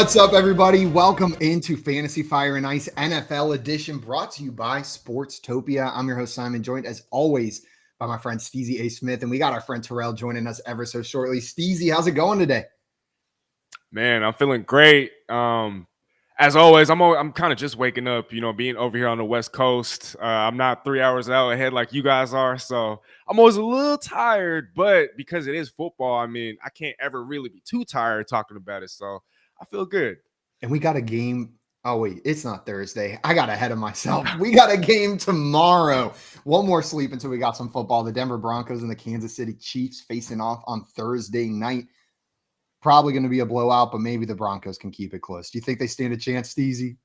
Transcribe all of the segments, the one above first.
What's up, everybody? Welcome into Fantasy Fire and Ice NFL edition, brought to you by Sportstopia. I'm your host, Simon, joined as always by my friend Steezy A. Smith, and we got our friend Terrell joining us ever so shortly. Steezy, how's it going today? Man, I'm feeling great. As always, I'm kind of just waking up, being over here on the West Coast. I'm not 3 hours out ahead like you guys are, so I'm always a little tired, but because it is football, I can't ever really be too tired talking about it, so I feel good. And we got a game. Oh, wait, it's not Thursday. I got ahead of myself. We got a game tomorrow. One more sleep until we got some football. The Denver Broncos and the Kansas City Chiefs facing off on Thursday night. Probably going to be a blowout, but maybe the Broncos can keep it close. Do you think they stand a chance, Steezy?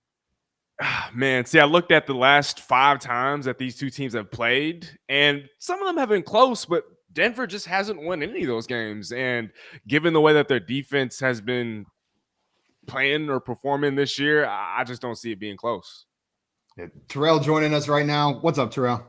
Man, see, I looked at the last 5 times that these two teams have played, and some of them have been close, but Denver just hasn't won any of those games. And given the way that their defense has been playing or performing this year, I just don't see it being close. Yeah. Terrell joining us right now. What's up, Terrell?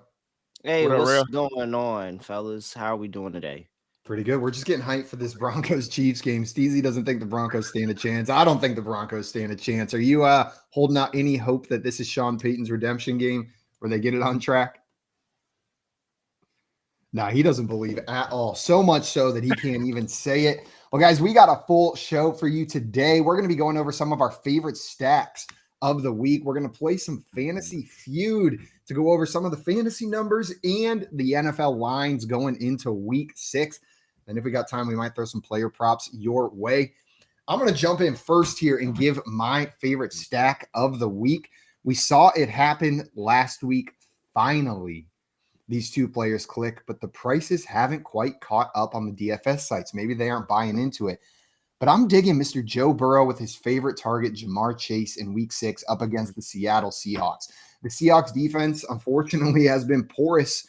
Hey, what's going on, fellas? How are we doing today? Pretty good. We're just getting hyped for this Broncos-Chiefs game. Steezy doesn't think the Broncos stand a chance. I don't think the Broncos stand a chance. Are you holding out any hope that this is Sean Payton's redemption game where they get it on track? No, he doesn't believe at all. So much so that he can't even say it. Well, guys, we got a full show for you today. We're going to be going over some of our favorite stacks of the week. We're going to play some Fantasy Feud to go over some of the fantasy numbers and the NFL lines going into week 6. And if we got time, we might throw some player props your way. I'm going to jump in first here and give my favorite stack of the week. We saw it happen last week. Finally, these two players click, but the prices haven't quite caught up on the DFS sites. Maybe they aren't buying into it. But I'm digging Mr. Joe Burrow with his favorite target, Jamar Chase, in week 6 up against the Seattle Seahawks. The Seahawks defense, unfortunately, has been porous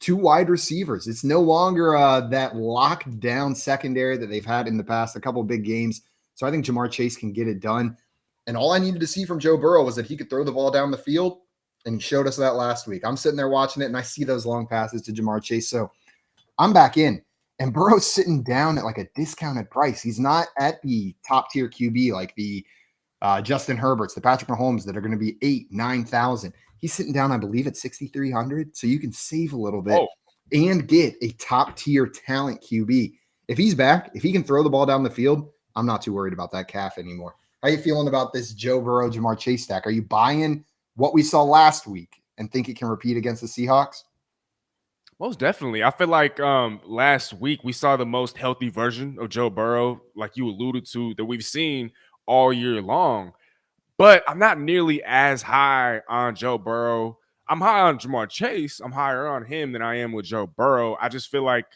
to wide receivers. It's no longer that locked down secondary that they've had in the past, a couple of big games. So I think Jamar Chase can get it done. And all I needed to see from Joe Burrow was that he could throw the ball down the field, and he showed us that last week. I'm sitting there watching it, and I see those long passes to Jamar Chase. So I'm back in. And Burrow's sitting down at like a discounted price. He's not at the top tier QB like the Justin Herberts, the Patrick Mahomes that are going to be 8,000, 9,000. He's sitting down, I believe, at 6,300. So you can save a little bit and get a top tier talent QB. If he's back, if he can throw the ball down the field, I'm not too worried about that calf anymore. How are you feeling about this Joe Burrow, Jamar Chase stack? Are you buying what we saw last week and think it can repeat against the Seahawks? Most definitely. I feel like last week we saw the most healthy version of Joe Burrow, like you alluded to, that we've seen all year long. But I'm not nearly as high on Joe Burrow. I'm high on Jamar Chase. I'm higher on him than I am with Joe Burrow. I just feel like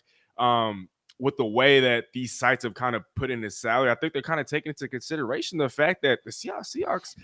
with the way that these sites have kind of put in his salary, I think they're kind of taking into consideration the fact that the Seahawks,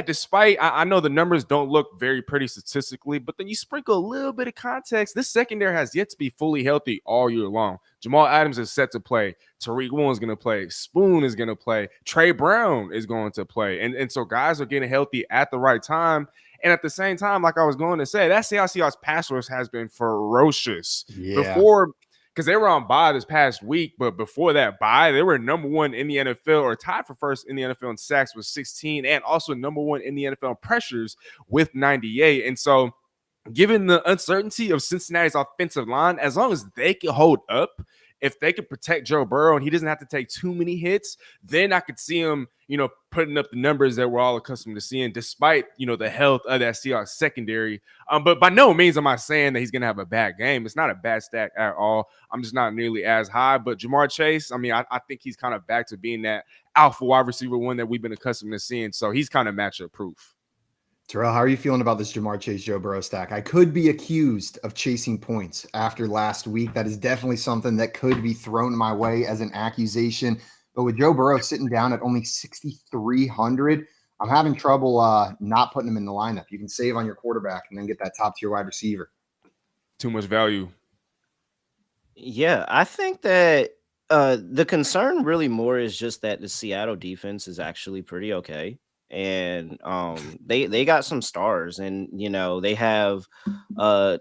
despite I know the numbers don't look very pretty statistically, but then you sprinkle a little bit of context. This secondary has yet to be fully healthy all year long. Jamal Adams is set to play. Tariq Woolen is going to play. Spoon is going to play. Trey Brown is going to play. And so guys are getting healthy at the right time. And at the same time, like I was going to say, that Seahawks pass rush has been ferocious. Before, because they were on bye this past week, but before that bye, they were number 1 in the NFL, or tied for first in the NFL in sacks with 16, and also number 1 in the NFL in pressures with 98. And so given the uncertainty of Cincinnati's offensive line, as long as they can hold up, if they could protect Joe Burrow and he doesn't have to take too many hits, then I could see him, putting up the numbers that we're all accustomed to seeing, despite, the health of that Seahawks secondary. But by no means am I saying that he's going to have a bad game. It's not a bad stack at all. I'm just not nearly as high. But Jamar Chase, I think he's kind of back to being that alpha wide receiver one that we've been accustomed to seeing. So he's kind of matchup proof. Terrell, how are you feeling about this Jamar Chase, Joe Burrow stack? I could be accused of chasing points after last week. That is definitely something that could be thrown my way as an accusation. But with Joe Burrow sitting down at only 6,300, I'm having trouble not putting him in the lineup. You can save on your quarterback and then get that top tier wide receiver. Too much value. Yeah, I think that the concern really more is just that the Seattle defense is actually pretty okay. And they got some stars, and they have the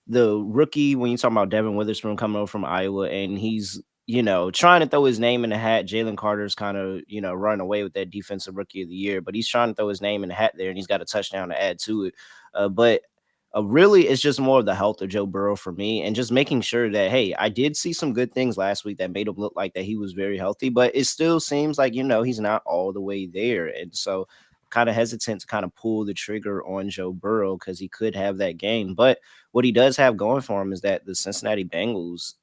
rookie, when you talk about Devin Witherspoon coming over from Iowa, and he's trying to throw his name in the hat. Jalen Carter's kind of, run away with that defensive rookie of the year, but he's trying to throw his name in the hat there, and he's got a touchdown to add to it. But really, it's just more of the health of Joe Burrow for me, and just making sure that, hey, I did see some good things last week that made him look like that he was very healthy, but it still seems like, he's not all the way there. And so kind of hesitant to kind of pull the trigger on Joe Burrow because he could have that game. But what he does have going for him is that the Cincinnati Bengals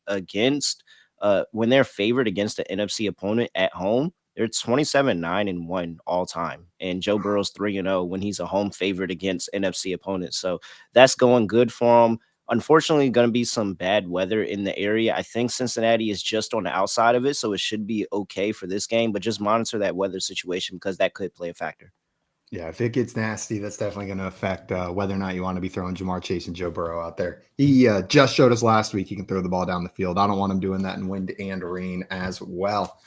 when they're favored against the NFC opponent at home, they're 27-9-1 all time. And Joe Burrow's 3-0 when he's a home favorite against NFC opponents. So that's going good for him. Unfortunately, going to be some bad weather in the area. I think Cincinnati is just on the outside of it, so it should be okay for this game. But just monitor that weather situation because that could play a factor. Yeah, if it gets nasty, that's definitely going to affect whether or not you want to be throwing Jamar Chase and Joe Burrow out there. He just showed us last week he can throw the ball down the field. I don't want him doing that in wind and rain as well.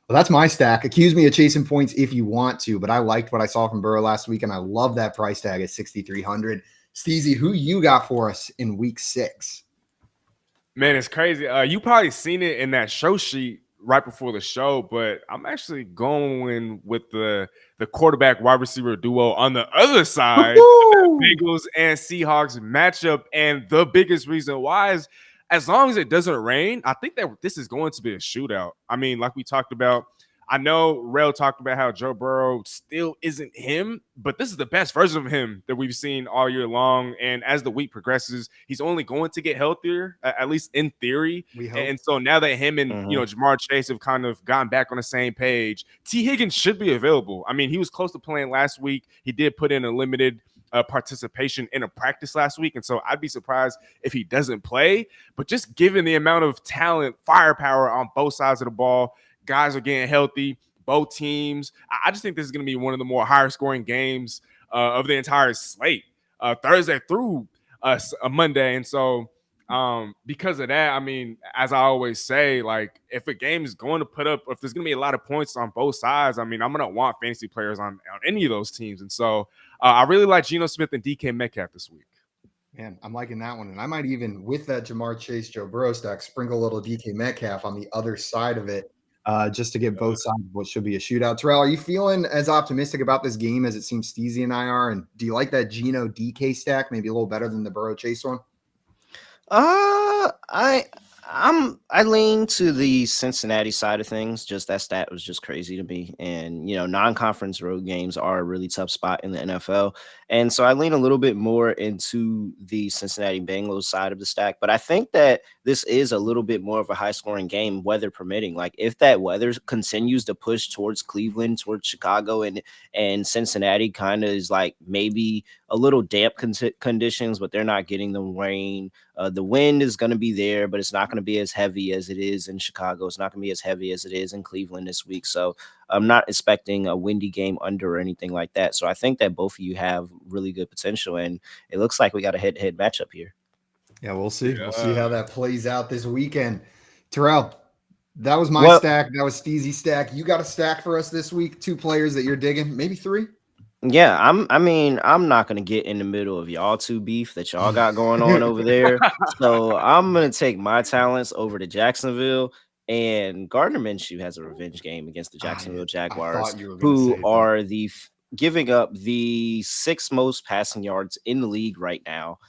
Well, that's my stack. Accuse me of chasing points if you want to, but I liked what I saw from Burrow last week, and I love that price tag at 6,300. Steezy, who you got for us in week 6? Man, it's crazy. You probably seen it in that show sheet right before the show, but I'm actually going with the quarterback wide receiver duo on the other side, Bengals and Seahawks matchup. And the biggest reason why is as long as it doesn't rain, I think that this is going to be a shootout. I mean, like we talked about, I know Rel talked about how Joe Burrow still isn't him, but this is the best version of him that we've seen all year long. And as the week progresses, he's only going to get healthier, at least in theory. And so now that him and Jamar Chase have kind of gotten back on the same page, T. Higgins should be available. I mean, he was close to playing last week. He did put in a limited participation in a practice last week. And so I'd be surprised if he doesn't play. But just given the amount of talent, firepower on both sides of the ball, guys are getting healthy, both teams. I just think this is going to be one of the more higher scoring games of the entire slate, Thursday through a Monday. And so because of that, I mean, as I always say, like if a game is going to put up, if there's going to be a lot of points on both sides, I mean, I'm going to want fantasy players on any of those teams. And so I really like Geno Smith and DK Metcalf this week. Man, I'm liking that one. And I might even, with that Jamar Chase, Joe Burrow stack, sprinkle a little DK Metcalf on the other side of it. Just to get both sides of what should be a shootout. Terrell, are you feeling as optimistic about this game as it seems Steezy and I are? And do you like that Geno DK stack maybe a little better than the Burrow Chase one? I lean to the Cincinnati side of things. Just that stat was just crazy to me. And, non-conference road games are a really tough spot in the NFL. And so I lean a little bit more into the Cincinnati Bengals side of the stack. But I think that this is a little bit more of a high-scoring game, weather permitting. Like, if that weather continues to push towards Cleveland, towards Chicago, and Cincinnati kind of is like maybe a little damp conditions, but they're not getting the rain. The wind is going to be there, but it's not going to be as heavy as it is in Chicago. It's not going to be as heavy as it is in Cleveland this week. So I'm not expecting a windy game under or anything like that. So I think that both of you have really good potential, and it looks like we got a head-to-head matchup here. Yeah, we'll see. We'll see how that plays out this weekend. Terrell, that was my stack. That was Steezy's stack. You got a stack for us this week? 2 players that you're digging? Maybe 3? Yeah, I'm not gonna get in the middle of y'all 2 beef that y'all got going on over there. So I'm gonna take my talents over to Jacksonville, and Gardner Minshew has a revenge game against the Jacksonville Jaguars, who are giving up the 6th most passing yards in the league right now.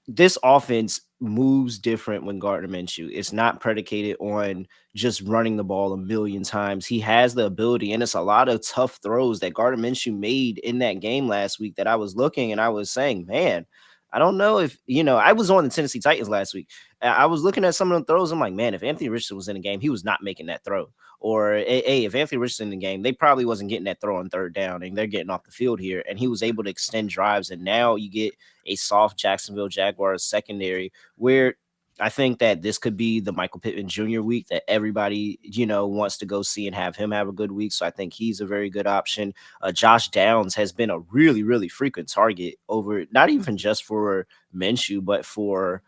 This offense moves different when Gardner Minshew. It's not predicated on just running the ball a million times. He has the ability, and it's a lot of tough throws that Gardner Minshew made in that game last week that I was looking and I was saying, man, I don't know if, I was on the Tennessee Titans last week. I was looking at some of the throws. I'm like, man, if Anthony Richardson was in the game, he was not making that throw. Or, hey, if Anthony Richardson in the game, they probably wasn't getting that throw on 3rd down, and they're getting off the field here. And he was able to extend drives. And now you get a soft Jacksonville Jaguars secondary where I think that this could be the Michael Pittman Jr. week that everybody, wants to go see and have him have a good week. So I think he's a very good option. Josh Downs has been a really, really frequent target over, not even just for Minshew, but for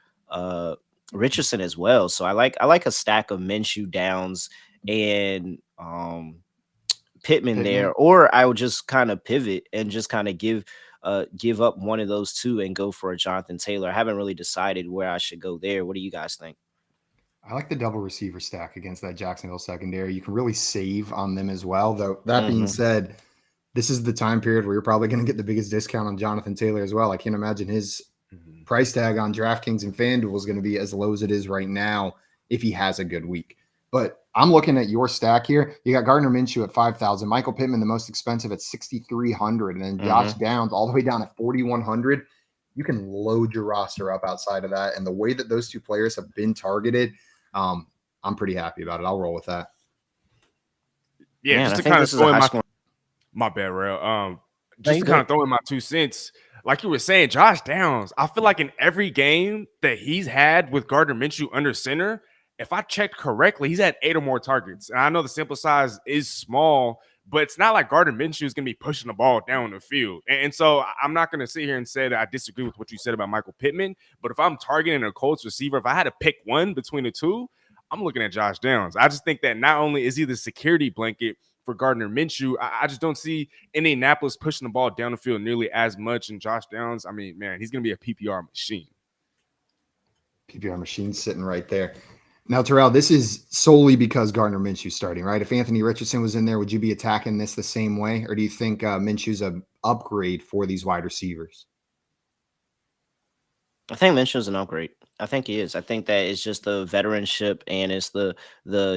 Richardson as well. So I like a stack of Minshew, Downs, and Pittman there, or I would just kind of pivot and just kind of give up one of those 2 and go for a Jonathan Taylor. I haven't really decided where I should go there. What do you guys think? I like the double receiver stack against that Jacksonville secondary. You can really save on them as well. Though that being said, this is the time period where you're probably going to get the biggest discount on Jonathan Taylor as well. I can't imagine his price tag on DraftKings and FanDuel is going to be as low as it is right now if he has a good week. But I'm looking at your stack here. You got Gardner Minshew at 5,000, Michael Pittman, the most expensive at 6,300, and then Josh Downs all the way down at 4,100. You can load your roster up outside of that. And the way that those two players have been targeted, I'm pretty happy about it. I'll roll with that. Yeah, Man, just to kind of throw in my bad, Rail. Just to kind of throw in my 2 cents. Like you were saying, Josh Downs, I feel like in every game that he's had with Gardner Minshew under center, if I checked correctly, he's had 8 or more targets. And I know the sample size is small, but it's not like Gardner Minshew is going to be pushing the ball down the field. And so I'm not going to sit here and say that I disagree with what you said about Michael Pittman. But if I'm targeting a Colts receiver, if I had to pick one between the two, I'm looking at Josh Downs. I just think that not only is he the security blanket for Gardner Minshew, I just don't see Indianapolis pushing the ball down the field nearly as much. And Josh Downs, I mean, man, he's going to be a PPR machine. PPR machine sitting right there. Now, Terrell, this is solely because Gardner Minshew's starting, right? If Anthony Richardson was in there, would you be attacking this the same way? Or do you think Minshew's an upgrade for these wide receivers? I think Minshew's an upgrade. I think he is. I think that it's just the veteranship and it's the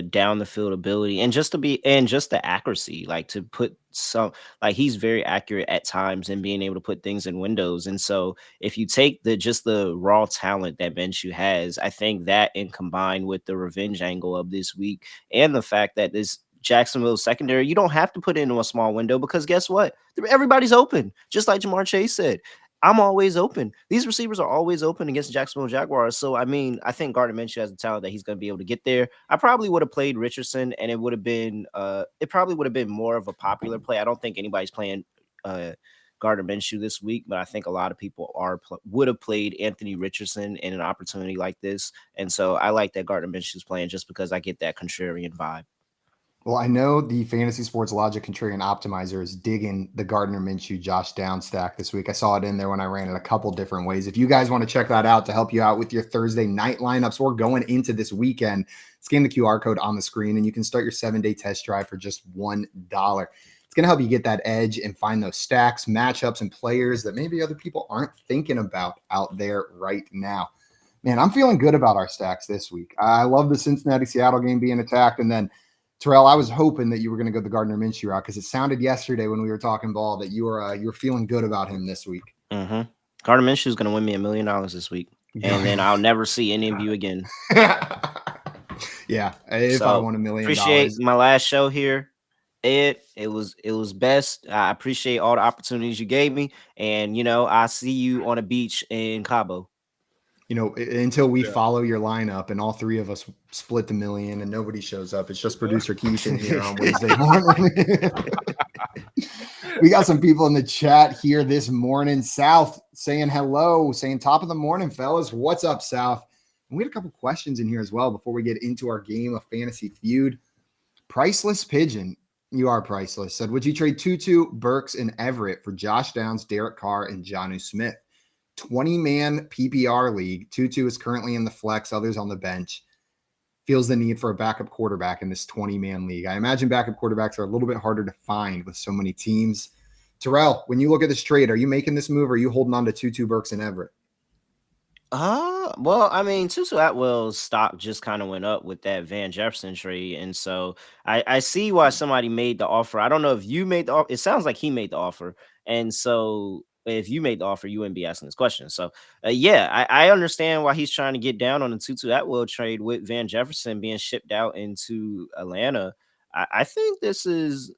down the field ability and just the accuracy, like to put some, like he's very accurate at times and being able to put things in windows. And so if you take the raw talent that Minshew has, I think that and combined with the revenge angle of this week and the fact that this Jacksonville secondary, you don't have to put it into a small window because guess what? Everybody's open. Just like Jamar Chase said. I'm always open. These receivers are always open against the Jacksonville Jaguars. So, I mean, I think Gardner Minshew has the talent that he's going to be able to get there. I probably would have played Richardson, and it probably would have been more of a popular play. I don't think anybody's playing Gardner Minshew this week, but I think a lot of people would have played Anthony Richardson in an opportunity like this. And so I like that Gardner Minshew's playing just because I get that contrarian vibe. Well, I know the Fantasy Sports Logic Contrarian Optimizer is digging the Gardner Minshew Josh Downs stack this week. I saw it in there when I ran it a couple different ways. If you guys want to check that out to help you out with your Thursday night lineups or going into this weekend, scan the QR code on the screen and you can start your 7-day test drive for just $1. It's going to help you get that edge and find those stacks, matchups, and players that maybe other people aren't thinking about out there right now. Man, I'm feeling good about our stacks this week. I love the Cincinnati-Seattle game being attacked, and then Terrell, I was hoping that you were going to go the Gardner Minshew route because it sounded yesterday when we were talking ball that you were feeling good about him this week. Mm-hmm. Gardner Minshew is going to win me $1 million this week, and then I'll never see any of you again. Yeah, if I won $1 million. Appreciate my last show here, Ed. It was best. I appreciate all the opportunities you gave me, and I see you on a beach in Cabo. Until we follow your lineup and all three of us split the $1 million and nobody shows up. It's just producer Keith in here on Wednesday morning. We got some people in the chat here this morning. South saying hello, saying top of the morning, fellas. What's up, South? And we had a couple questions in here as well before we get into our game of Fantasy Feud. Priceless Pigeon, you are priceless, said, would you trade Tutu, Burks, and Everett for Josh Downs, Derek Carr, and Jonnu Smith? 20-man PPR league. Tutu is currently in the flex, others on the bench. Feels the need for a backup quarterback in this 20-man league. I imagine backup quarterbacks are a little bit harder to find with so many teams. Terrell, when you look at this trade, are you making this move or are you holding on to Tutu, Burks, and Everett? Well, I mean, Tutu Atwell's stock just kind of went up with that Van Jefferson trade. And so I see why somebody made the offer. I don't know if you made the offer. It sounds like he made the offer. And so if you made the offer, you wouldn't be asking this question. So, I understand why he's trying to get down on the Tutu Atwell trade with Van Jefferson being shipped out into Atlanta. I think this is,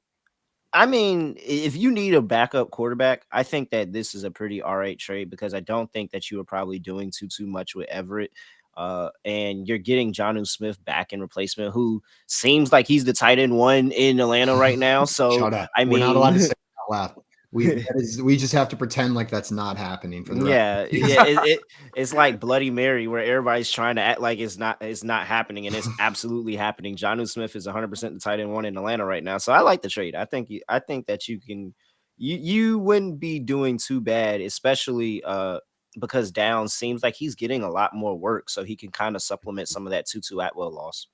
I mean, if you need a backup quarterback, I think that this is a pretty all right trade because I don't think that you were probably doing too much with Everett. And you're getting Jonnu Smith back in replacement, who seems like he's the tight end one in Atlanta right now. So, Shut up. I mean, we're not allowed to say it out loud. We just have to pretend like that's not happening for the rest. It's like Bloody Mary where everybody's trying to act like it's not happening, and it's absolutely happening. Jonnu Smith is 100% the tight end one in Atlanta right now, so I like the trade. I think that you wouldn't be doing too bad, especially because Downs seems like he's getting a lot more work, so he can kind of supplement some of that Tutu Atwell loss.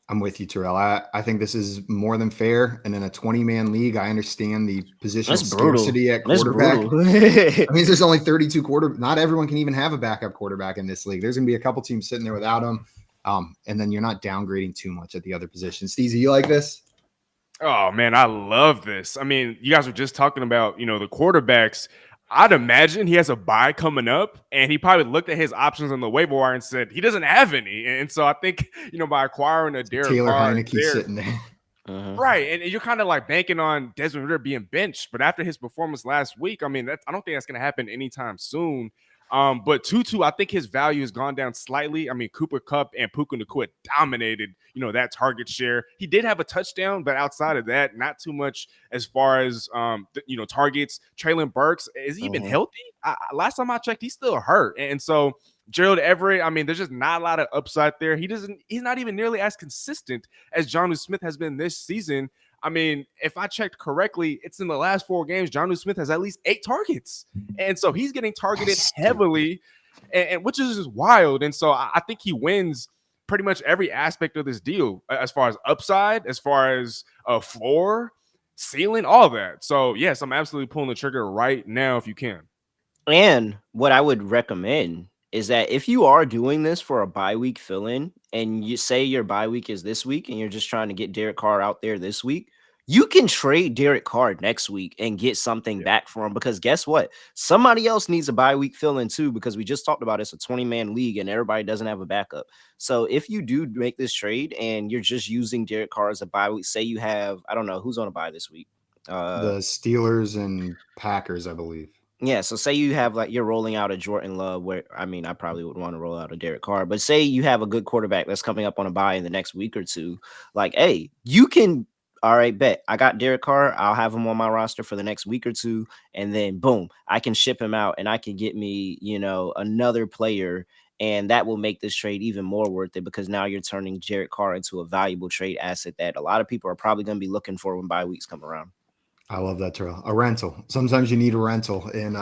I'm with you, Terrell. I think this is more than fair. And in a 20-man league, I understand the positional scarcity at quarterback. I mean, there's only 32 quarterbacks. Not everyone can even have a backup quarterback in this league. There's going to be a couple teams sitting there without him. And then you're not downgrading too much at the other positions. Steezy, you like this? Oh, man, I love this. I mean, you guys were just talking about, the quarterbacks. I'd imagine he has a bye coming up, and he probably looked at his options on the waiver wire and said he doesn't have any. And so I think, by acquiring a Derek Taylor Carr Heineke sitting there. Right. And you're kind of like banking on Desmond Ridder being benched. But after his performance last week, I mean, I don't think that's going to happen anytime soon. But Tutu, I think his value has gone down slightly. I mean, Cooper Kupp and Puka Nacua dominated, that target share. He did have a touchdown, but outside of that, not too much as far as, targets. Traylon Burks, is he even healthy? Last time I checked, he's still hurt. And so Gerald Everett, I mean, there's just not a lot of upside there. He's not even nearly as consistent as Jonnu Smith has been this season. I mean, if I checked correctly, it's in the last 4 games, Jonnu Smith has at least 8 targets. And so he's getting targeted heavily, and which is just wild. And so I think he wins pretty much every aspect of this deal, as far as upside, as far as floor, ceiling, all that. So, yes, I'm absolutely pulling the trigger right now if you can. And what I would recommend is that if you are doing this for a bye week fill-in, and you say your bye week is this week and you're just trying to get Derek Carr out there this week, you can trade Derek Carr next week and get something back for him, because guess what? Somebody else needs a bye week fill-in too, because we just talked about it's a 20-man league and everybody doesn't have a backup. So if you do make this trade and you're just using Derek Carr as a bye week, say you have, I don't know, who's on a bye this week? The Steelers and Packers, I believe. Yeah, so say you have you're rolling out a Jordan Love, where I mean I probably would want to roll out a Derek Carr, but say you have a good quarterback that's coming up on a bye in the next week or two, hey, you can, all right, bet I got Derek Carr, I'll have him on my roster for the next week or two, and then boom, I can ship him out and I can get me, another player, and that will make this trade even more worth it, because now you're turning Derek Carr into a valuable trade asset that a lot of people are probably going to be looking for when bye weeks come around. I love that, Terrell. A rental. Sometimes you need a rental in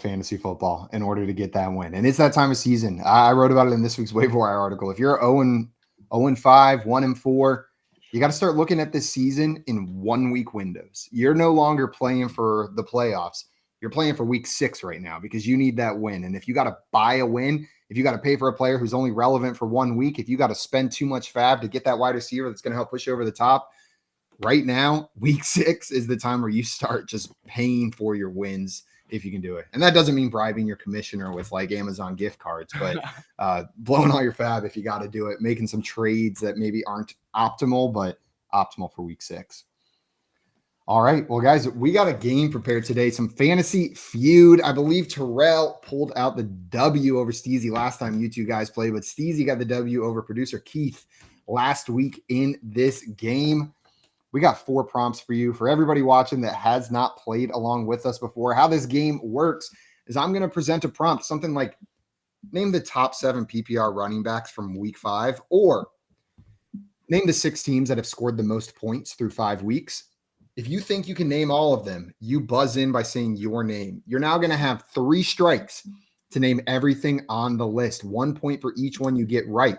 fantasy football in order to get that win. And it's that time of season. I wrote about it in this week's waiver wire article. If you're 0-5, 1-4, you got to start looking at this season in 1 week windows. You're no longer playing for the playoffs. You're playing for week 6 right now, because you need that win. And if you got to buy a win, if you got to pay for a player who's only relevant for 1 week, if you got to spend too much fab to get that wide receiver that's going to help push you over the top, right now, week 6 is the time where you start just paying for your wins if you can do it. And that doesn't mean bribing your commissioner with Amazon gift cards, but blowing all your fab if you got to do it, making some trades that maybe aren't optimal, but optimal for week 6. All right. Well, guys, we got a game prepared today. Some fantasy feud. I believe Terrell pulled out the W over Steezy last time you two guys played, but Steezy got the W over producer Keith last week in this game. We got 4 prompts for you. For everybody watching that has not played along with us before, how this game works is I'm going to present a prompt, something like name the top 7 PPR running backs from week 5, or name the 6 teams that have scored the most points through 5 weeks. If you think you can name all of them, you buzz in by saying your name. You're now going to have 3 strikes to name everything on the list. 1 point for each one you get right.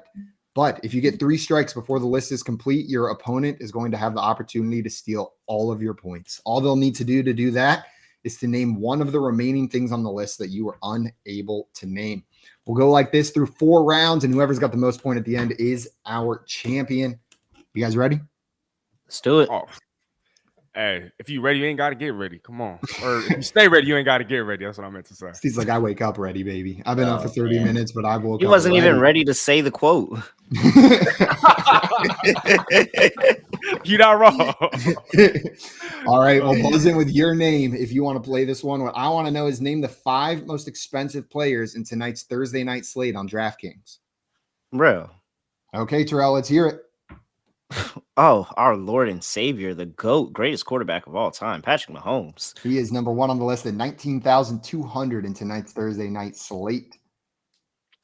But if you get 3 strikes before the list is complete, your opponent is going to have the opportunity to steal all of your points. All they'll need to do that is to name one of the remaining things on the list that you were unable to name. We'll go like this through 4 rounds, and whoever's got the most point at the end is our champion. You guys ready? Let's do it. Oh. Hey, if you ready, you ain't got to get ready. Come on. Or if you stay ready, you ain't got to get ready. That's what I meant to say. Steve's like, I wake up ready, baby. I've been up for 30 minutes, but I woke up. He wasn't even ready to say the quote. You're not wrong. All right. Well, buzz in with your name if you want to play this one. What I want to know is name the 5 most expensive players in tonight's Thursday night slate on DraftKings. Bro. Okay, Terrell, let's hear it. Oh, our Lord and Savior, the GOAT, greatest quarterback of all time, Patrick Mahomes. He is number 1 on the list at 19,200 in tonight's Thursday night slate.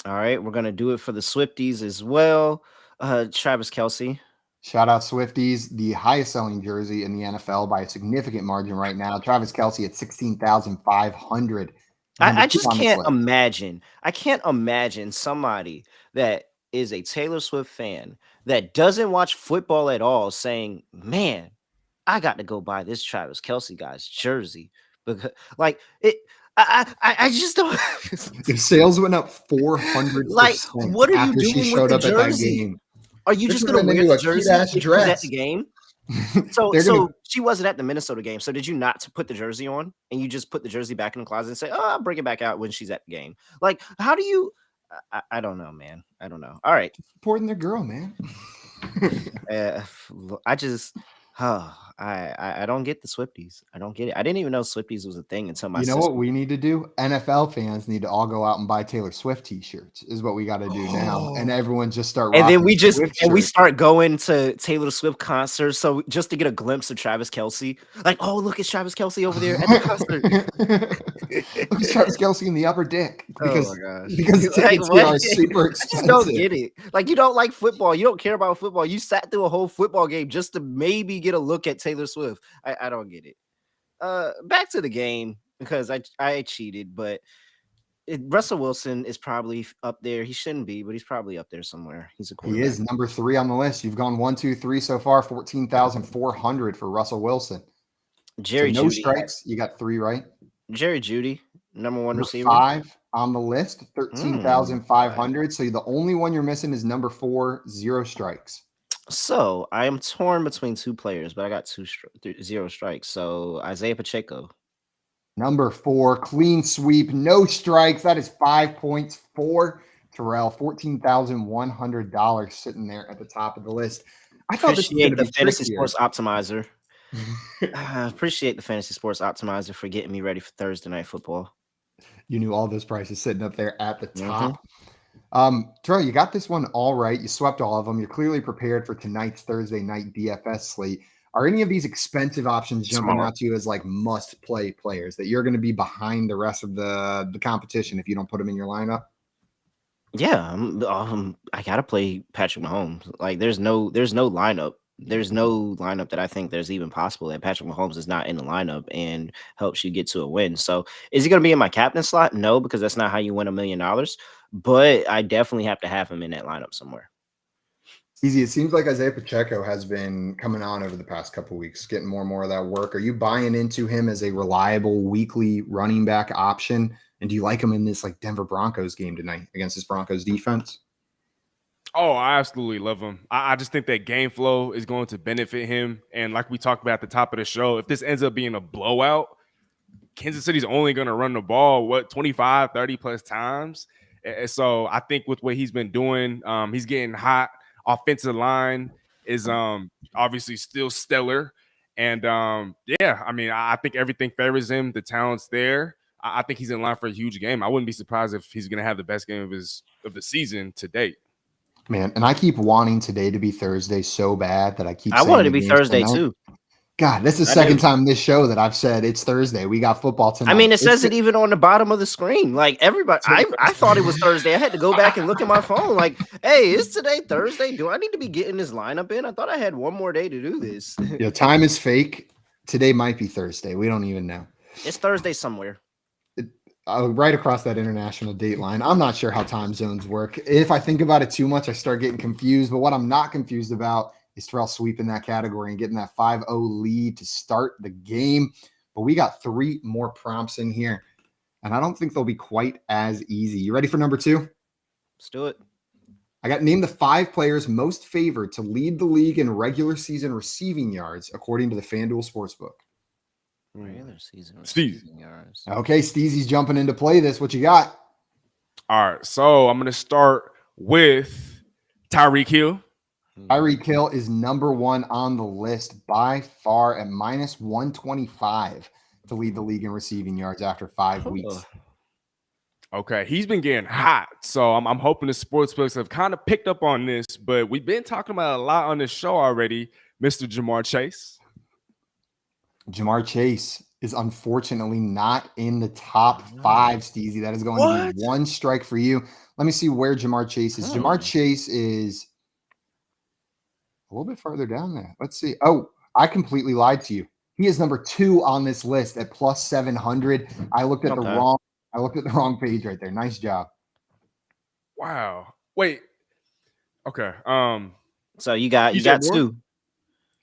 All right, we're going to do it for the Swifties as well. Travis Kelce. Shout out Swifties, the highest selling jersey in the NFL by a significant margin right now. Travis Kelce at 16,500. Number I two just on this can't list. imagine. I can't imagine somebody that is a Taylor Swift fan that doesn't watch football at all saying, "Man, I got to go buy this Travis Kelce guy's jersey," because like it. I just don't If sales went up like. 400% What are you after she doing with showed the up at that jersey? game. Are you They're just gonna turning wear into the a cute jersey ass if she's at dress. the game? So They're gonna she wasn't at the Minnesota game. So did you not put the jersey on and you just put the jersey back in the closet and say, "Oh, I'll bring it back out when she's at the game"? Like, how do you? I don't know, man. I don't know. All right, supporting their girl, man. I just, I don't get the Swifties. I don't get it. I didn't even know Swifties was a thing until my You know sister. what we need to do? NFL fans need to all go out and buy Taylor Swift t-shirts is what we got to do now. And everyone just start And then rocking we Swift we shirts. start going to Taylor Swift concerts, so just to get a glimpse of Travis Kelce, like, oh, look, it's Travis Kelce over there at the concert. Look at Travis Kelce in the upper deck Oh my gosh! because Like, tickets here what? are super I expensive. just don't get it. Like, you don't like football. You don't care about football. You sat through a whole football game just to maybe get a look at Taylor Swift. I don't get it. Back to the game because I cheated, but Russell Wilson is probably up there. He shouldn't be, but he's probably up there somewhere. He's a He quarterback. is number 3 on the list. You've gone 1, 2, 3 so far. 14,400 for Russell Wilson. Jerry no Jeudy. strikes. You got 3 right. Jerry Jeudy, number 1 Number receiver. 5 on the list. 13,500. So the only one you're missing is number 4. 0 strikes. So I am torn between 2 players, but I got 0 strikes. So Isaiah Pacheco. Number 4, clean sweep, no strikes. That is 5 points for Terrell. $14,100 sitting there at the top of the list. I thought this was going to be Fantasy trickier. Sports Optimizer. I appreciate the Fantasy Sports Optimizer for getting me ready for Thursday Night Football. You knew all those prices sitting up there at the top. Terrell, you got this one all right. You swept all of them. You're clearly prepared for tonight's Thursday night DFS slate. Are any of these expensive options jumping out to you as like must-play players that you're going to be behind the rest of the competition if you don't put them in your lineup? Yeah, I gotta play Patrick Mahomes. Like, there's no lineup. There's no lineup that I think there's even possible that Patrick Mahomes is not in the lineup and helps you get to a win. So, is he going to be in my captain slot? No, because that's not how you win $1 million. But I definitely have to have him in that lineup somewhere. Easy. It seems like Isaiah Pacheco has been coming on over the past couple of weeks, getting more and more of that work. Are you buying into him as a reliable weekly running back option? And do you like him in this like Denver Broncos game tonight against this Broncos defense? Oh, I absolutely love him. I just think that game flow is going to benefit him. And like we talked about at the top of the show, if this ends up being a blowout, Kansas City's only going to run the ball, 25, 30 plus times. And so I think with what he's been doing, he's getting hot. Offensive line is obviously still stellar. And yeah, I mean, I think everything favors him. The talent's there. I think he's in line for a huge game. I wouldn't be surprised if he's going to have the best game of the season to date. Man, and I keep wanting today to be Thursday so bad that I want it to be Thursday too. God, this is the second time this show that I've said it's Thursday. We got football tonight. I mean, it says it even on the bottom of the screen. Like, everybody, I thought it was Thursday. I had to go back and look at my phone. Like, hey, is today Thursday? Do I need to be getting this lineup in? I thought I had one more day to do this. Yeah, time is fake. Today might be Thursday. We don't even know. It's Thursday somewhere. Right across that international date line. I'm not sure how time zones work. If I think about it too much, I start getting confused. But what I'm not confused about is Terrell sweeping that category and getting that 5-0 lead to start the game. But we got 3 more prompts in here, and I don't think they'll be quite as easy. You ready for number 2? Let's do it. I got named the 5 players most favored to lead the league in regular season receiving yards, according to the FanDuel Sportsbook. Regular season receiving yards. Okay, Steezy's jumping into play this. What you got? All right, so I'm going to start with Tyreek Hill. Tyreek Hill is number 1 on the list by far at minus 125 to lead the league in receiving yards after 5 weeks. Okay, he's been getting hot, so I'm hoping the sportsbooks have kind of picked up on this, but we've been talking about a lot on this show already, Mr. Jamar Chase. Jamar Chase is unfortunately not in the top 5, Steezy. That is going to be 1 strike for you. Let me see where Jamar Chase is. Jamar Chase is A little bit further down there. Let's see. Oh, I completely lied to you. He is number 2 on this list at plus 700. I looked at the wrong page right there. Nice job. Wow. Wait. Okay. So you got Moore? 2.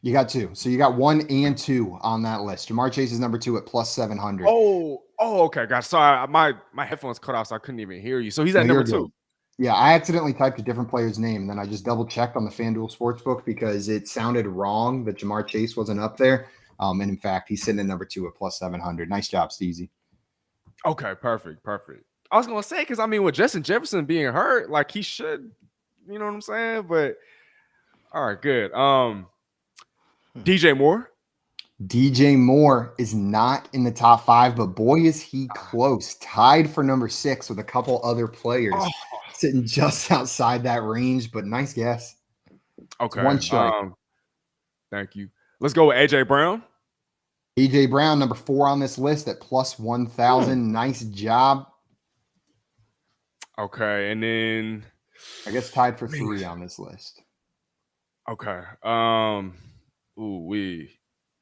You got 2. So you got 1 and 2 on that list. Jamar Chase is number 2 at plus 700. Oh, okay, guys. Sorry, my headphones cut off, so I couldn't even hear you. So he's at number 2. Yeah, I accidentally typed a different player's name, and then I just double checked on the FanDuel Sportsbook because it sounded wrong that Jamar Chase wasn't up there. And in fact, he's sitting at number 2 at plus 700. Nice job, Steezy. Okay, perfect. I was gonna say, because I mean, with Justin Jefferson being hurt, like he should, you know what I'm saying? But all right, good. DJ Moore. DJ Moore is not in the top 5, but boy, is he close. Tied for number 6 with a couple other players sitting just outside that range, but nice guess. Okay. It's one strike. Thank you. Let's go with AJ Brown. AJ Brown, number 4 on this list at plus 1,000. Nice job. Okay, and then I guess tied for 3 on this list. Okay.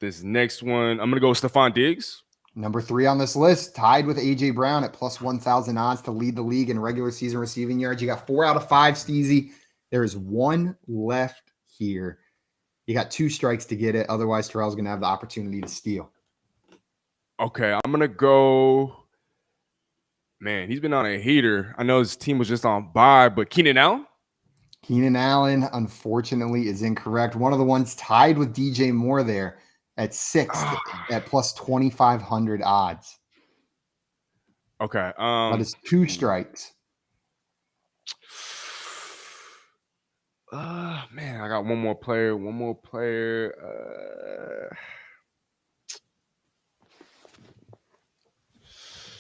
This next one, I'm gonna go with Stephon Diggs. Number 3 on this list, tied with AJ Brown at plus 1,000 odds to lead the league in regular season receiving yards. You got 4 out of 5, Steezy. There is 1 left here. You got 2 strikes to get it. Otherwise, Terrell's going to have the opportunity to steal. Okay, I'm going to go. Man, he's been on a heater. I know his team was just on bye, but Keenan Allen? Keenan Allen, unfortunately, is incorrect. One of the ones tied with DJ Moore there at 6th at plus 2,500 odds. Okay. That is 2 strikes. Man, I got one more player.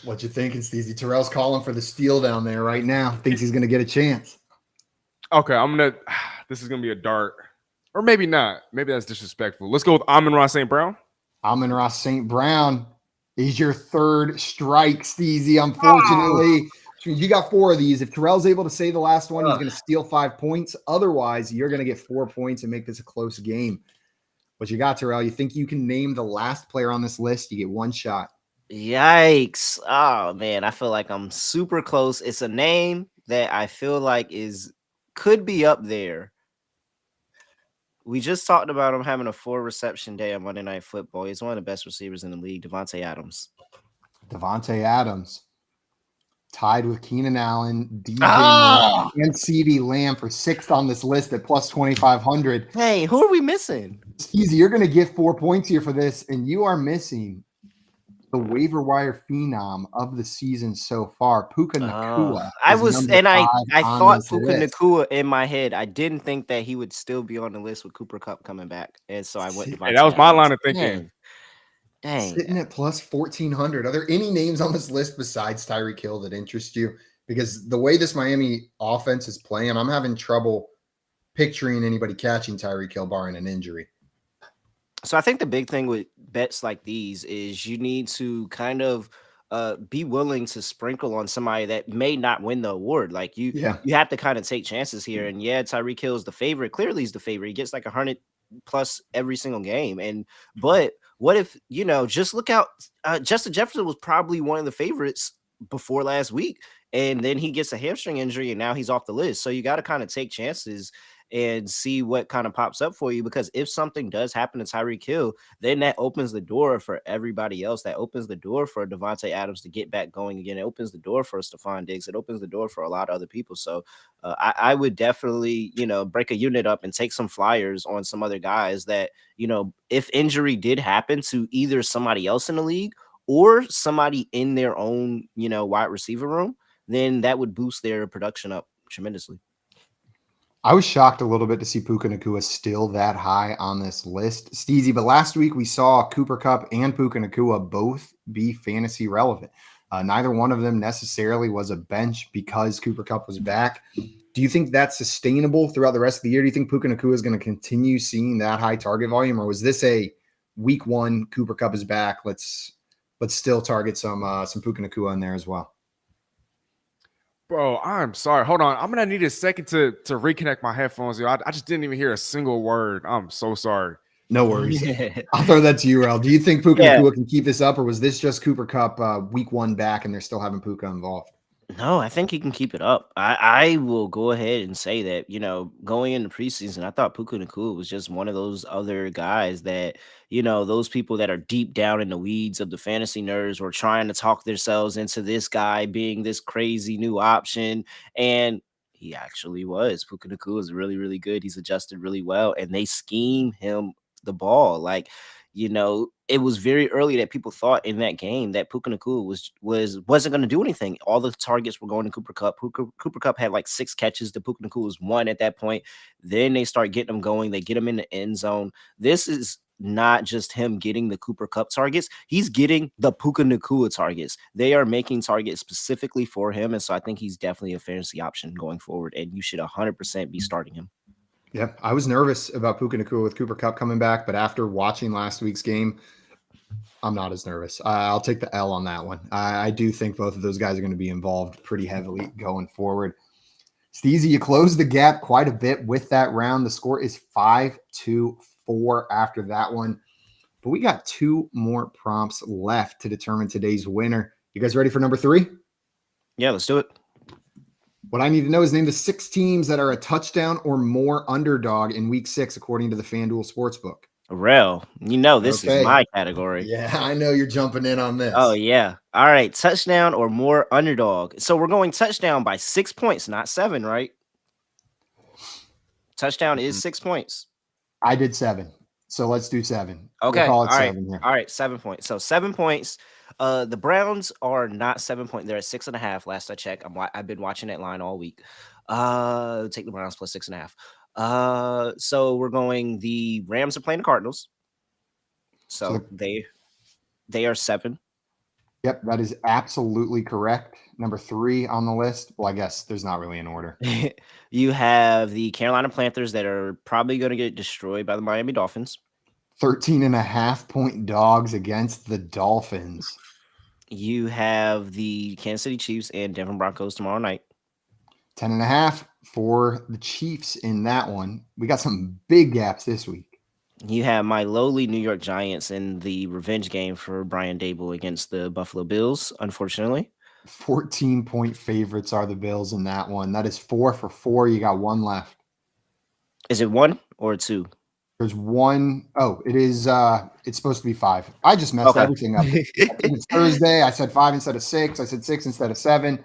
What you thinking, Steezy? Terrell's calling for the steal down there right now. Thinks he's going to get a chance. Okay, this is going to be a dart. Or maybe not. Maybe that's disrespectful. Let's go with Amon-Ra St. Brown. Amon-Ra St. Brown is your 3rd strike, Steezy. Unfortunately, you got 4 of these. If Terrell's able to say the last one, he's going to steal 5 points. Otherwise, you're going to get 4 points and make this a close game. What you got, Terrell? You think you can name the last player on this list? You get 1 shot. Yikes. Oh, man. I feel like I'm super close. It's a name that I feel like could be up there. We just talked about him having a 4-reception day on Monday Night Football. He's one of the best receivers in the league, Davante Adams. Davante Adams, tied with Keenan Allen, DJ Moore, and CeeDee Lamb for 6th on this list at plus 2,500. Hey, who are we missing? Easy. You're going to get 4 points here for this, and you are missing the waiver wire phenom of the season so far, Puka Nacua. I thought Puka Nacua in my head. I didn't think that he would still be on the list with Cooper Kupp coming back, and so I went. Hey, that was my line of thinking. Dang. Sitting at plus 1,400. Are there any names on this list besides Tyreek Hill that interest you? Because the way this Miami offense is playing, I'm having trouble picturing anybody catching Tyreek Hill barring an injury. So I think the big thing with bets like these is you need to kind of be willing to sprinkle on somebody that may not win the award. Like you have to kind of take chances here. And Tyreek Hill is the favorite. Clearly he's the favorite. He gets like 100 plus every single game. But what if, just look out. Justin Jefferson was probably one of the favorites before last week. And then he gets a hamstring injury and now he's off the list. So you got to kind of take chances and see what kind of pops up for you, because if something does happen to Tyreek Hill, then that opens the door for everybody else. That opens the door for Davante Adams to get back going again. It opens the door for Stephon Diggs. It opens the door for a lot of other people. So I would definitely, break a unit up and take some flyers on some other guys that, if injury did happen to either somebody else in the league or somebody in their own, wide receiver room, then that would boost their production up tremendously. I was shocked a little bit to see Puka Nacua still that high on this list, Steezy. But last week we saw Cooper Kupp and Puka Nacua both be fantasy relevant. Neither one of them necessarily was a bench because Cooper Kupp was back. Do you think that's sustainable throughout the rest of the year? Do you think Puka Nacua is going to continue seeing that high target volume, or was this a week 1 Cooper Kupp is back? Let's still target some Puka Nacua in there as well. Bro, I'm sorry. Hold on. I'm gonna need a second to reconnect my headphones. Yo, I just didn't even hear a single word. I'm so sorry. No worries. I'll throw that to you, Rel. Do you think Puka Yeah. Nacua can keep this up, or was this just Cooper Cup week 1 back and they're still having Puka involved? No, I think he can keep it up. I will go ahead and say that, going into preseason, I thought Puka Nacua was just one of those other guys that, those people that are deep down in the weeds of the fantasy nerds were trying to talk themselves into this guy being this crazy new option. And he actually was. Puka Nacua is really, really good. He's adjusted really well, and they scheme him the ball. Like, it was very early that people thought in that game that Puka Nacua wasn't going to do anything. All the targets were going to Cooper Cup. Cooper Cup had like 6 catches. The Puka Nacua was 1 at that point. Then they start getting him going. They get him in the end zone. This is not just him getting the Cooper Cup targets. He's getting the Puka Nacua targets. They are making targets specifically for him. And so I think he's definitely a fantasy option going forward. And you should 100% be starting him. Yep. I was nervous about Puka Nacua with Cooper Cup coming back, but after watching last week's game, I'm not as nervous. I'll take the L on that one. I do think both of those guys are going to be involved pretty heavily going forward. Steezy, you closed the gap quite a bit with that round. The score is 5-4 after that one. But we got 2 more prompts left to determine today's winner. You guys ready for number 3? Yeah, let's do it. What I need to know is name the 6 teams that are a touchdown or more underdog in week 6, according to the FanDuel Sportsbook. Rel, this is my category. Yeah, I know you're jumping in on this. Oh, yeah. All right. Touchdown or more underdog. So we're going touchdown by 6 points, not 7, right? Touchdown is 6 points. I did 7. So let's do 7. Okay. We'll call it all 7 here. All right. 7 points. So 7 points. The Browns are not 7 points. They're at 6.5. Last I checked. I've been watching that line all week. Take the Browns plus 6.5. So we're going. The Rams are playing the Cardinals. So they are 7. Yep, that is absolutely correct. Number 3 on the list. Well, I guess there's not really an order. You have the Carolina Panthers that are probably going to get destroyed by the Miami Dolphins. 13.5-point dogs against the Dolphins. You have the Kansas City Chiefs and Denver Broncos tomorrow night. 10.5 for the Chiefs in that one. We got some big gaps this week. You have my lowly New York Giants in the revenge game for Brian Dable against the Buffalo Bills, unfortunately. 14-point favorites are the Bills in that one. That is 4 for 4. You got 1 left. Is it 1 or 2? There's 1. Oh, it is. It's supposed to be 5. I just messed everything up. It's Thursday. I said 5 instead of 6. I said 6 instead of 7.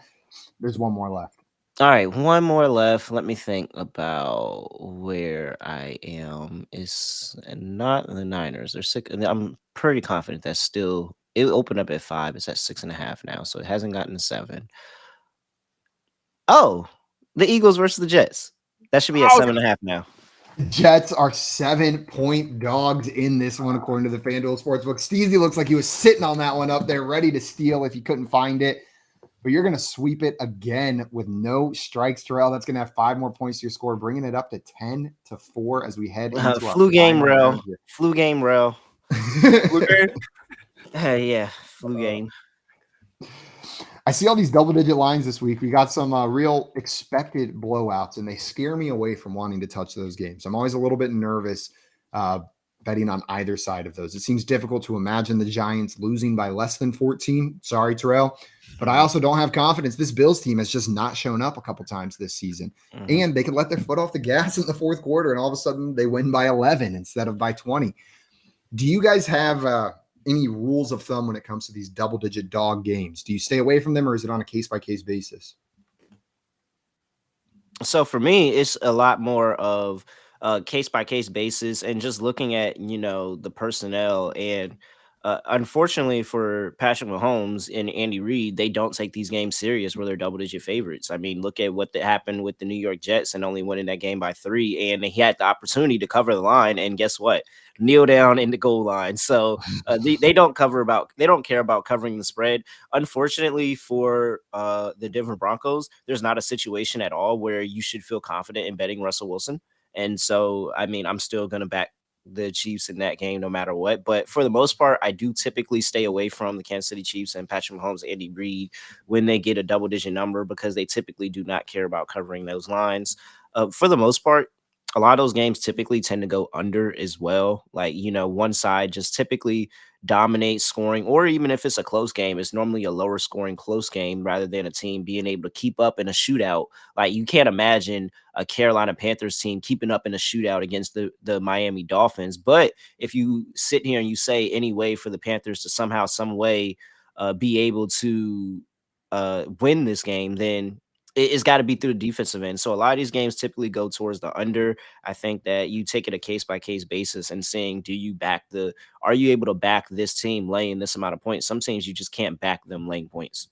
There's 1 more left. All right, 1 more left. Let me think about where I am. It's not the Niners. They're 6. I'm pretty confident that's still. It opened up at 5. It's at 6.5 now, so it hasn't gotten to 7. Oh, the Eagles versus the Jets. That should be at 7.5 now. The Jets are 7-point dogs in this one, according to the FanDuel Sportsbook. Steezy looks like he was sitting on that one up there, ready to steal if he couldn't find it. But you're going to sweep it again with no strikes, Terrell. That's going to have 5 more points to your score, bringing it up to 10-4 as we head into our flu game, Rel. Flu game, Rel. Flu game? Yeah, flu game. I see all these double-digit lines this week. We got some real expected blowouts, and they scare me away from wanting to touch those games. I'm always a little bit nervous betting on either side of those. It seems difficult to imagine the Giants losing by less than 14. Sorry, Terrell. But I also don't have confidence. This Bills team has just not shown up a couple times this season. And they could let their foot off the gas in the fourth quarter, and all of a sudden they win by 11 instead of by 20. Do you guys have any rules of thumb when it comes to these double-digit dog games? Do you stay away from them, or is it on a case-by-case basis? So for me, it's a lot more of a case-by-case basis and just looking at, the personnel. And unfortunately for Patrick Mahomes and Andy Reid, they don't take these games serious where they're double-digit favorites. I mean, look at what happened with the New York Jets and only winning that game by 3. And he had the opportunity to cover the line. And guess what? Kneel down in the goal line. So they don't care about covering the spread. Unfortunately for the Denver Broncos, there's not a situation at all where you should feel confident in betting Russell Wilson. And so, I mean, I'm still going to back the Chiefs in that game no matter what. But for the most part, I do typically stay away from the Kansas City Chiefs and Patrick Mahomes, Andy Reid when they get a double-digit number because they typically do not care about covering those lines. For the most part, a lot of those games typically tend to go under as well. Like, one side just typically dominates scoring, or even if it's a close game, it's normally a lower scoring close game rather than a team being able to keep up in a shootout. Like, you can't imagine a Carolina Panthers team keeping up in a shootout against the Miami Dolphins. But if you sit here and you say any way for the Panthers to somehow, some way be able to win this game, then it's got to be through the defensive end. So a lot of these games typically go towards the under. I think that you take it a case by case basis and saying, are you able to back this team laying this amount of points? Some teams you just can't back them laying points.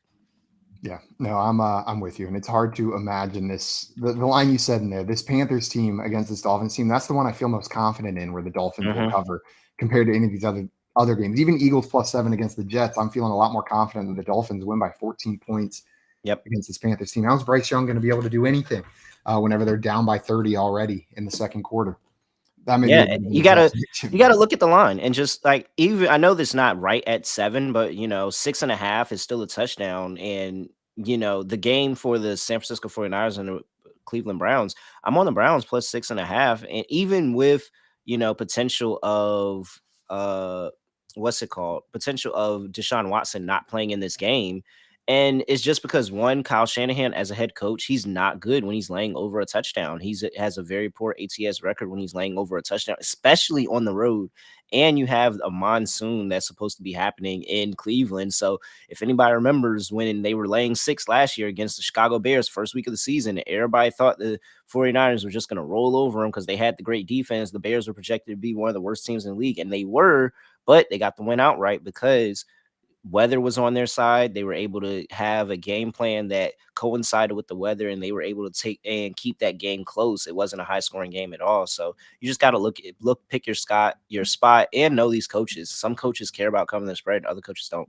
Yeah, no, I'm with you. And it's hard to imagine this, the line you said in there, this Panthers team against this Dolphins team. That's the one I feel most confident in, where the Dolphins will cover compared to any of these other games. Even Eagles +7 against the Jets, I'm feeling a lot more confident that the Dolphins win by 14 points against this Panthers team. How's Bryce Young going to be able to do anything whenever they're down by 30 already in the second quarter? That may you gotta look at the line and just like, even I know that's not right at 7, but 6.5 is still a touchdown. And the game for the San Francisco 49ers and the Cleveland Browns, I'm on the Browns plus 6.5, and even with potential of potential of Deshaun Watson not playing in this game. And it's just because, one, Kyle Shanahan as a head coach, he's not good when he's laying over a touchdown. He has a very poor ATS record when he's laying over a touchdown, especially on the road. And you have a monsoon that's supposed to be happening in Cleveland. So if anybody remembers when they were laying 6 last year against the Chicago Bears first week of the season, everybody thought the 49ers were just going to roll over them because they had the great defense. The Bears were projected to be one of the worst teams in the league, and they were, but they got the win outright because weather was on their side. They were able to have a game plan that coincided with the weather, and they were able to take and keep that game close. It wasn't a high scoring game at all. So you just got to pick your spot and know these coaches. Some coaches care about covering the spread. Other coaches don't.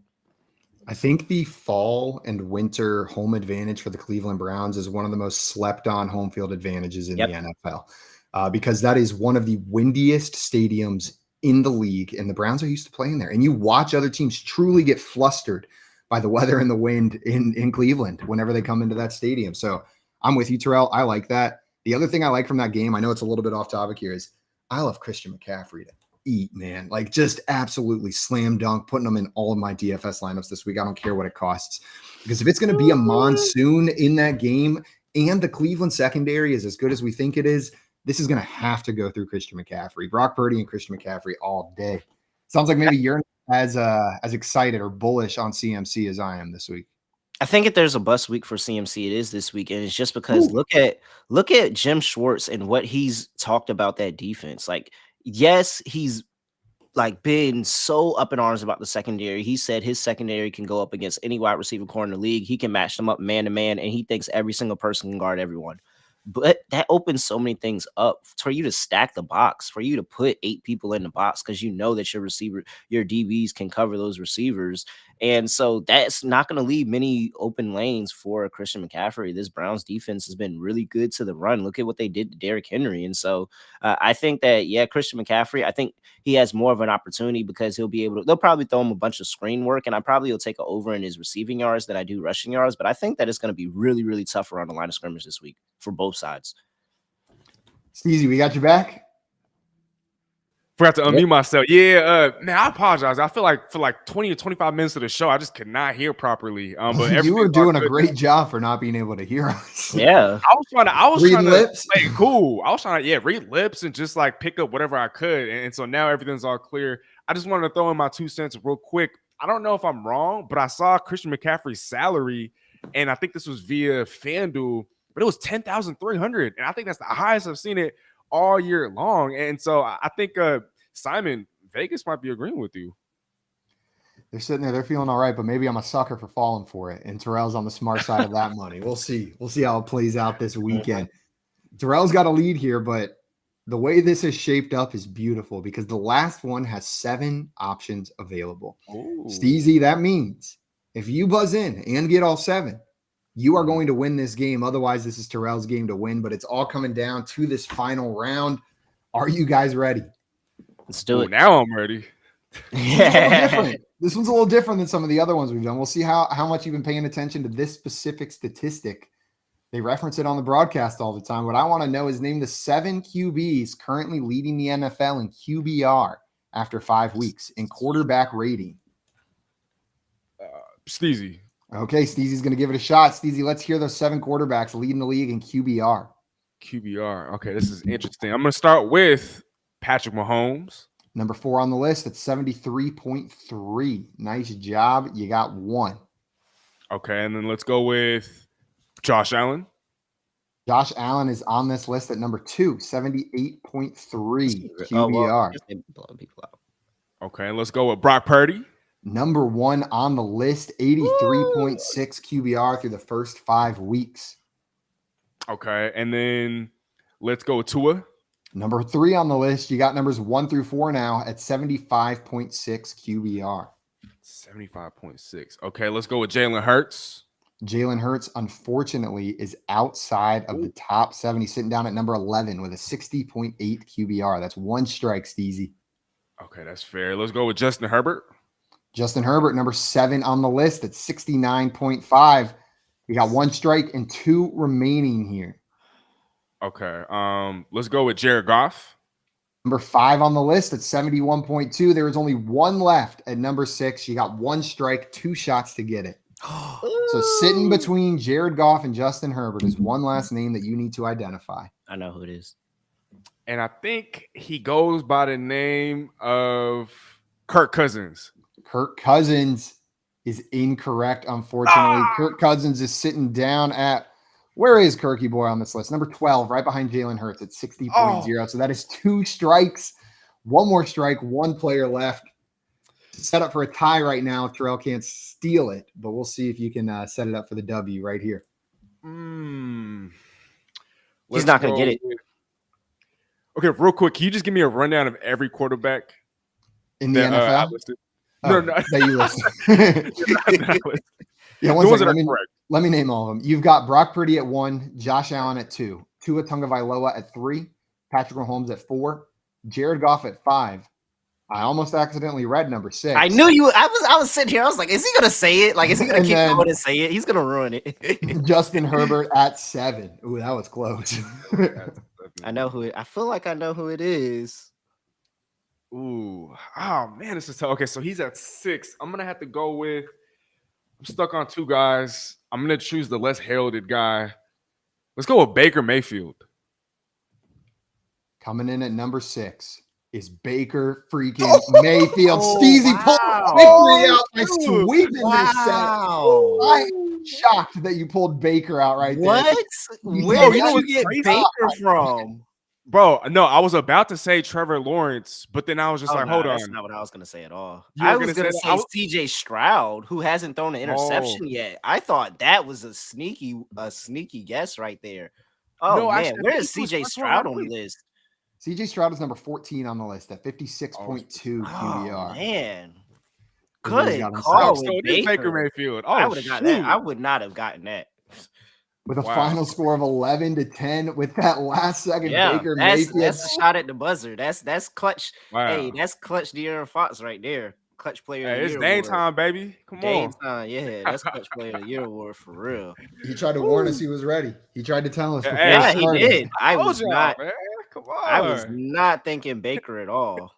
I think the fall and winter home advantage for the Cleveland Browns is one of the most slept on home field advantages in the NFL because that is one of the windiest stadiums in the league, and the Browns are used to playing there. And you watch other teams truly get flustered by the weather and the wind in Cleveland whenever they come into that stadium. So I'm with you, Terrell. I like that. The other thing I like from that game, I know it's a little bit off topic here, is I love Christian McCaffrey to eat, man. Like, just absolutely slam dunk, putting them in all of my DFS lineups this week. I don't care what it costs. Because if it's going to be a monsoon in that game and the Cleveland secondary is as good as we think it is, this is going to have to go through Christian McCaffrey. Brock Purdy and Christian McCaffrey all day. Sounds like maybe you're as excited or bullish on CMC as I am this week. I think if there's a bust week for CMC, it is this week, and it's just because look at Jim Schwartz and what he's talked about that defense. Like, yes, he's like been so up in arms about the secondary. He said his secondary can go up against any wide receiver core in the league. He can match them up man to man, and he thinks every single person can guard everyone. But that opens so many things up for you to stack the box, for you to put 8 people in the box because you know that your DBs can cover those receivers. And so that's not going to leave many open lanes for Christian McCaffrey. This Browns defense has been really good to the run. Look at what they did to Derrick Henry. And so I think that, Christian McCaffrey, I think he has more of an opportunity because they'll probably throw him a bunch of screen work, and I probably will take an over in his receiving yards than I do rushing yards. But I think that it's going to be really, really tough around the line of scrimmage this week for both sides. Steezy, we got you back. Forgot to unmute myself. Yeah, man, I apologize. I feel like for like 20 to 25 minutes of the show, I just could not hear properly. But you were doing a great job for not being able to hear us. Yeah, I was trying to lips. Play it cool. I was trying to read lips and just like pick up whatever I could. And so now everything's all clear. I just wanted to throw in my 2 cents real quick. I don't know if I'm wrong, but I saw Christian McCaffrey's salary, and I think this was via FanDuel, but it was $10,300, and I think that's the highest I've seen it all year long. And so I think Simon, Vegas might be agreeing with you. They're sitting there, they're feeling all right, but maybe I'm a sucker for falling for it. And Terrell's on the smart side of that money. We'll see. We'll see how it plays out this weekend. Terrell's got a lead here, but the way this is shaped up is beautiful because the last one has 7 options available. Steezy, that means if you buzz in and get all 7, you are going to win this game. Otherwise, this is Terrell's game to win, but it's all coming down to this final round. Are you guys ready? Let's do it. Now I'm ready. This one's a little different. This one's a little different. This one's a little different than some of the other ones we've done. We'll see how much you've been paying attention to this specific statistic. They reference it on the broadcast all the time. What I want to know is name the 7 QBs currently leading the NFL in QBR after 5 weeks in quarterback rating. Steezy. Okay, Steezy's going to give it a shot. Steezy, let's hear those 7 quarterbacks leading the league in QBR. QBR. Okay, this is interesting. I'm going to start with Patrick Mahomes. Number 4 on the list at 73.3. Nice job. You got 1. Okay, and then let's go with Josh Allen. Josh Allen is on this list at number 2, 78.3 QBR. Okay, and let's go with Brock Purdy. Number 1 on the list, 83.6 QBR through the first 5 weeks. Okay, and then let's go with Tua. Number 3 on the list, you got numbers 1 through 4 now at 75.6 QBR. 75.6. Okay, let's go with Jalen Hurts. Jalen Hurts, unfortunately, is outside of the top 7. He's sitting down at number 11 with a 60.8 QBR. That's 1 strike, Steezy. Okay, that's fair. Let's go with Justin Herbert. Justin Herbert, number 7 on the list at 69.5. We got 1 strike and 2 remaining here. Okay, let's go with Jared Goff. Number 5 on the list at 71.2. There is only 1 left at number 6. You got 1 strike, 2 shots to get it. So sitting between Jared Goff and Justin Herbert is one last name that you need to identify. I know who it is. And I think he goes by the name of Kirk Cousins. Kirk Cousins is incorrect, unfortunately. Kirk Cousins is sitting down at, where is Kirky boy on this list? Number 12, right behind Jalen Hurts at 60.0. So that is 2 strikes. 1 more strike, 1 player left. Set up for a tie right now. Terrell can't steal it, but we'll see if you can set it up for the W right here. He's not going to get it. Okay, real quick, can you just give me a rundown of every quarterback in the NFL? No. That you list. Yeah, let me name all of them. You've got Brock Purdy at 1, Josh Allen at 2, Tua Tagovailoa at 3, Patrick Mahomes at 4, Jared Goff at 5. I almost accidentally read number 6. I knew you. I was sitting here. I was like, is he gonna say it? Like, is he gonna keep going and say it? He's gonna ruin it. Justin Herbert at 7. Ooh, that was close. I know who. I feel like I know who it is. Ooh, oh man, this is tough. Okay, so he's at 6. I'm gonna have to go with. I'm stuck on 2 guys. I'm gonna choose the less heralded guy. Let's go with Baker Mayfield. Coming in at number 6 is Baker freaking Mayfield. Steezy pulled victory out by sweeping this set. I'm shocked that you pulled Baker out right there. What? Where did you get Baker from? Bro, no, I was about to say Trevor Lawrence, but then I was just hold on. That's not what I was going to say at all. I was going to say CJ Stroud, who hasn't thrown an interception yet. I thought that was a sneaky guess right there. Oh, no, man, actually, where is CJ Stroud on the list? CJ Stroud is number 14 on the list at 56.2 QBR. Man. Couldn't call it Baker Mayfield. I would have gotten that. I would not have gotten that. With a final score of 11-10 with that last second Baker Mayfield. That's a shot at the buzzer. That's clutch. Wow. Hey, that's clutch De'Aaron Fox right there. Clutch player of the year. It's Dame time, baby. Come on. Time, yeah. That's clutch player of the year award for real. He tried to warn us he was ready. He tried to tell us before he did. I was not. Man. Come on. I was not thinking Baker at all.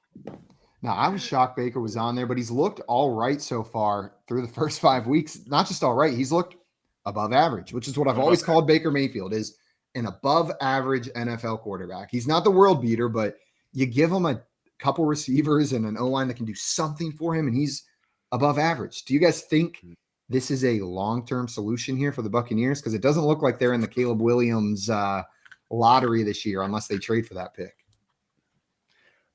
Now, I was shocked Baker was on there, but he's looked all right so far through the first 5 weeks. Not just all right, he's looked above average, which is what I've always called Baker Mayfield, is an above average NFL quarterback. He's not the world beater, but you give him a couple receivers and an O-line that can do something for him, and he's above average. Do you guys think this is a long-term solution here for the Buccaneers? Because it doesn't look like they're in the Caleb Williams lottery this year unless they trade for that pick.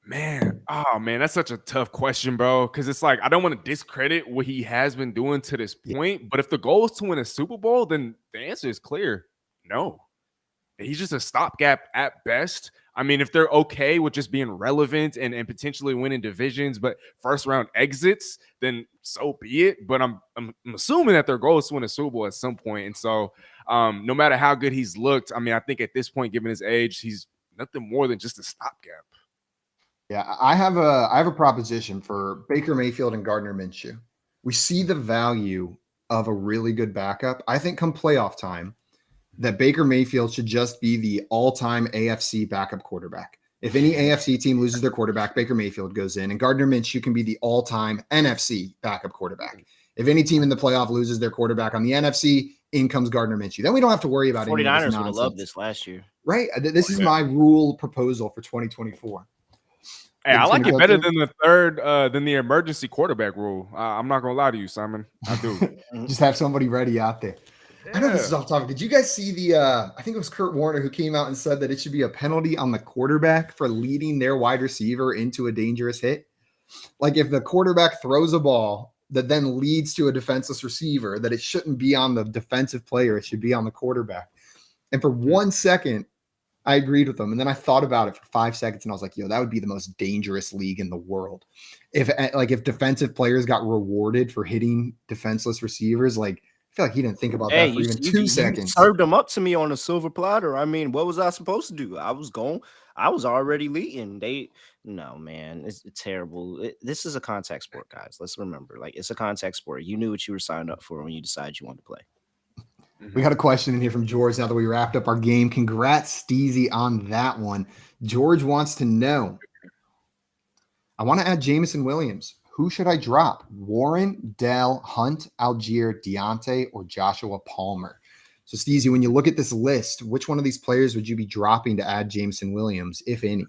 Man, that's such a tough question, bro. Because it's like I don't want to discredit what he has been doing to this point, but if the goal is to win a Super Bowl, then the answer is clear: no. He's just a stopgap at best. I mean, if they're okay with just being relevant and potentially winning divisions, but first round exits, then so be it. But I'm assuming that their goal is to win a Super Bowl at some point, and so no matter how good he's looked, I mean, I think at this point, given his age, he's nothing more than just a stopgap. Yeah, I have a proposition for Baker Mayfield and Gardner Minshew. We see the value of a really good backup. I think come playoff time, that Baker Mayfield should just be the all-time AFC backup quarterback. If any AFC team loses their quarterback, Baker Mayfield goes in, and Gardner Minshew can be the all-time NFC backup quarterback. If any team in the playoff loses their quarterback on the NFC, in comes Gardner Minshew. Then we don't have to worry about any of this 49ers would have loved nonsense. this last year. Right? This is my rule proposal for 2024. Hey, I like it better than the emergency quarterback rule. I'm not gonna lie to you, Simon. I do. Just have somebody ready out there. Yeah. I know this is off topic. Did you guys see the I think it was Kurt Warner who came out and said that it should be a penalty on the quarterback for leading their wide receiver into a dangerous hit? Like if the quarterback throws a ball that then leads to a defenseless receiver, that it shouldn't be on the defensive player, it should be on the quarterback. And for 1 second, I agreed with them. And then I thought about it for 5 seconds and I was like, yo, that would be the most dangerous league in the world. If defensive players got rewarded for hitting defenseless receivers, like I feel like he didn't think about that for even 2 seconds. You served them up to me on a silver platter. I mean, what was I supposed to do? I was already leading. No, man, it's terrible. This is a contact sport, guys. Let's remember, like it's a contact sport. You knew what you were signed up for when you decided you wanted to play. We got a question in here from George now that we wrapped up our game. Congrats, Steezy, on that one. George wants to know, I want to add Jameson Williams. Who should I drop? Warren, Dell, Hunt, Algier, Deontay, or Joshua Palmer? So, Steezy, when you look at this list, which one of these players would you be dropping to add Jameson Williams, if any?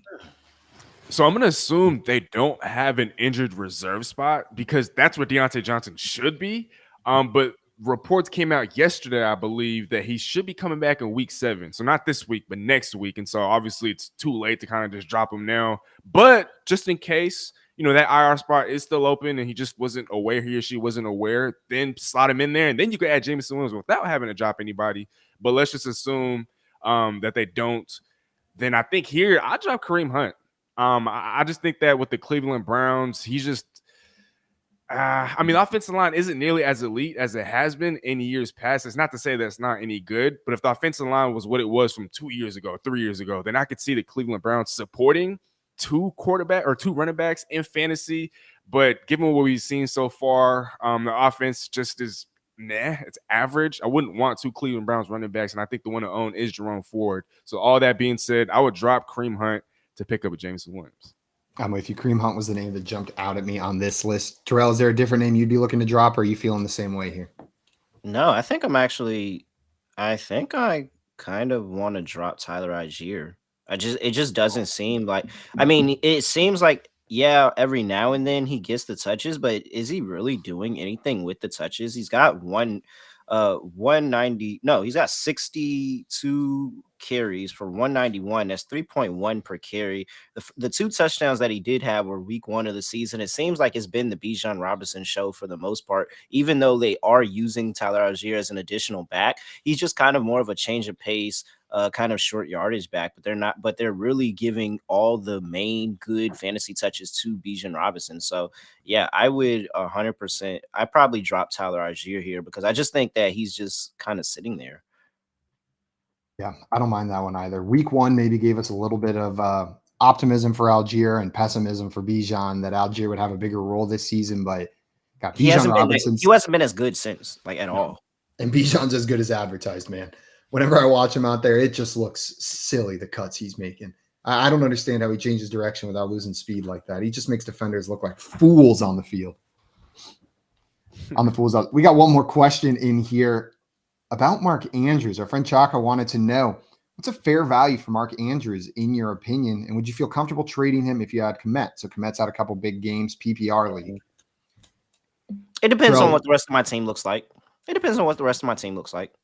So I'm going to assume they don't have an injured reserve spot because that's what Deontay Johnson should be. But reports came out yesterday, I believe, that he should be coming back in week 7. So not this week, but next week. And so obviously it's too late to kind of just drop him now. But just in case, that IR spot is still open and he just wasn't aware, he or she wasn't aware, then slot him in there. And then you could add Jameson Williams without having to drop anybody. But let's just assume that they don't. Then I think here I'll drop Kareem Hunt. I just think that with the Cleveland Browns, he's just the offensive line isn't nearly as elite as it has been in years past. It's not to say that it's not any good, but if the offensive line was what it was from 2 years ago, 3 years ago, then I could see the Cleveland Browns supporting 2 running backs in fantasy. But given what we've seen so far, the offense just is it's average. I wouldn't want 2 Cleveland Browns running backs, and I think the one to own is Jerome Ford. So all that being said, I would drop Kareem Hunt to pick up a Jameson Williams. I'm with you. Kareem Hunt was the name that jumped out at me on this list. Terrell, is there a different name you'd be looking to drop, or are you feeling the same way here? No, I think I kind of want to drop Tyler Algier. It just doesn't seem like, it seems like, yeah, every now and then he gets the touches, but is he really doing anything with the touches? He's got 190. No, he's got 62 carries for 191. That's 3.1 per carry. The 2 touchdowns that he did have were week 1 of the season. It seems like it's been the Bijan Robinson show for the most part, even though they are using Tyler Algier as an additional back. He's just kind of more of a change of pace, kind of short yardage back, but they're really giving all the main good fantasy touches to Bijan Robinson. So yeah, I would 100%. I probably drop Tyler Algier here because I just think that he's just kind of sitting there. Yeah, I don't mind that one either. Week 1 maybe gave us a little bit of optimism for Algier and pessimism for Bijan that Algier would have a bigger role this season, but he hasn't been as good since, like at all. And Bijan's as good as advertised, man. Whenever I watch him out there, it just looks silly, the cuts he's making. I don't understand how he changes direction without losing speed like that. He just makes defenders look like fools on the field. We got one more question in here about Mark Andrews. Our friend Chaka wanted to know, what's a fair value for Mark Andrews in your opinion? And would you feel comfortable trading him if you had Komet? So Komet's had a couple big games, PPR league. It depends on what the rest of my team looks like.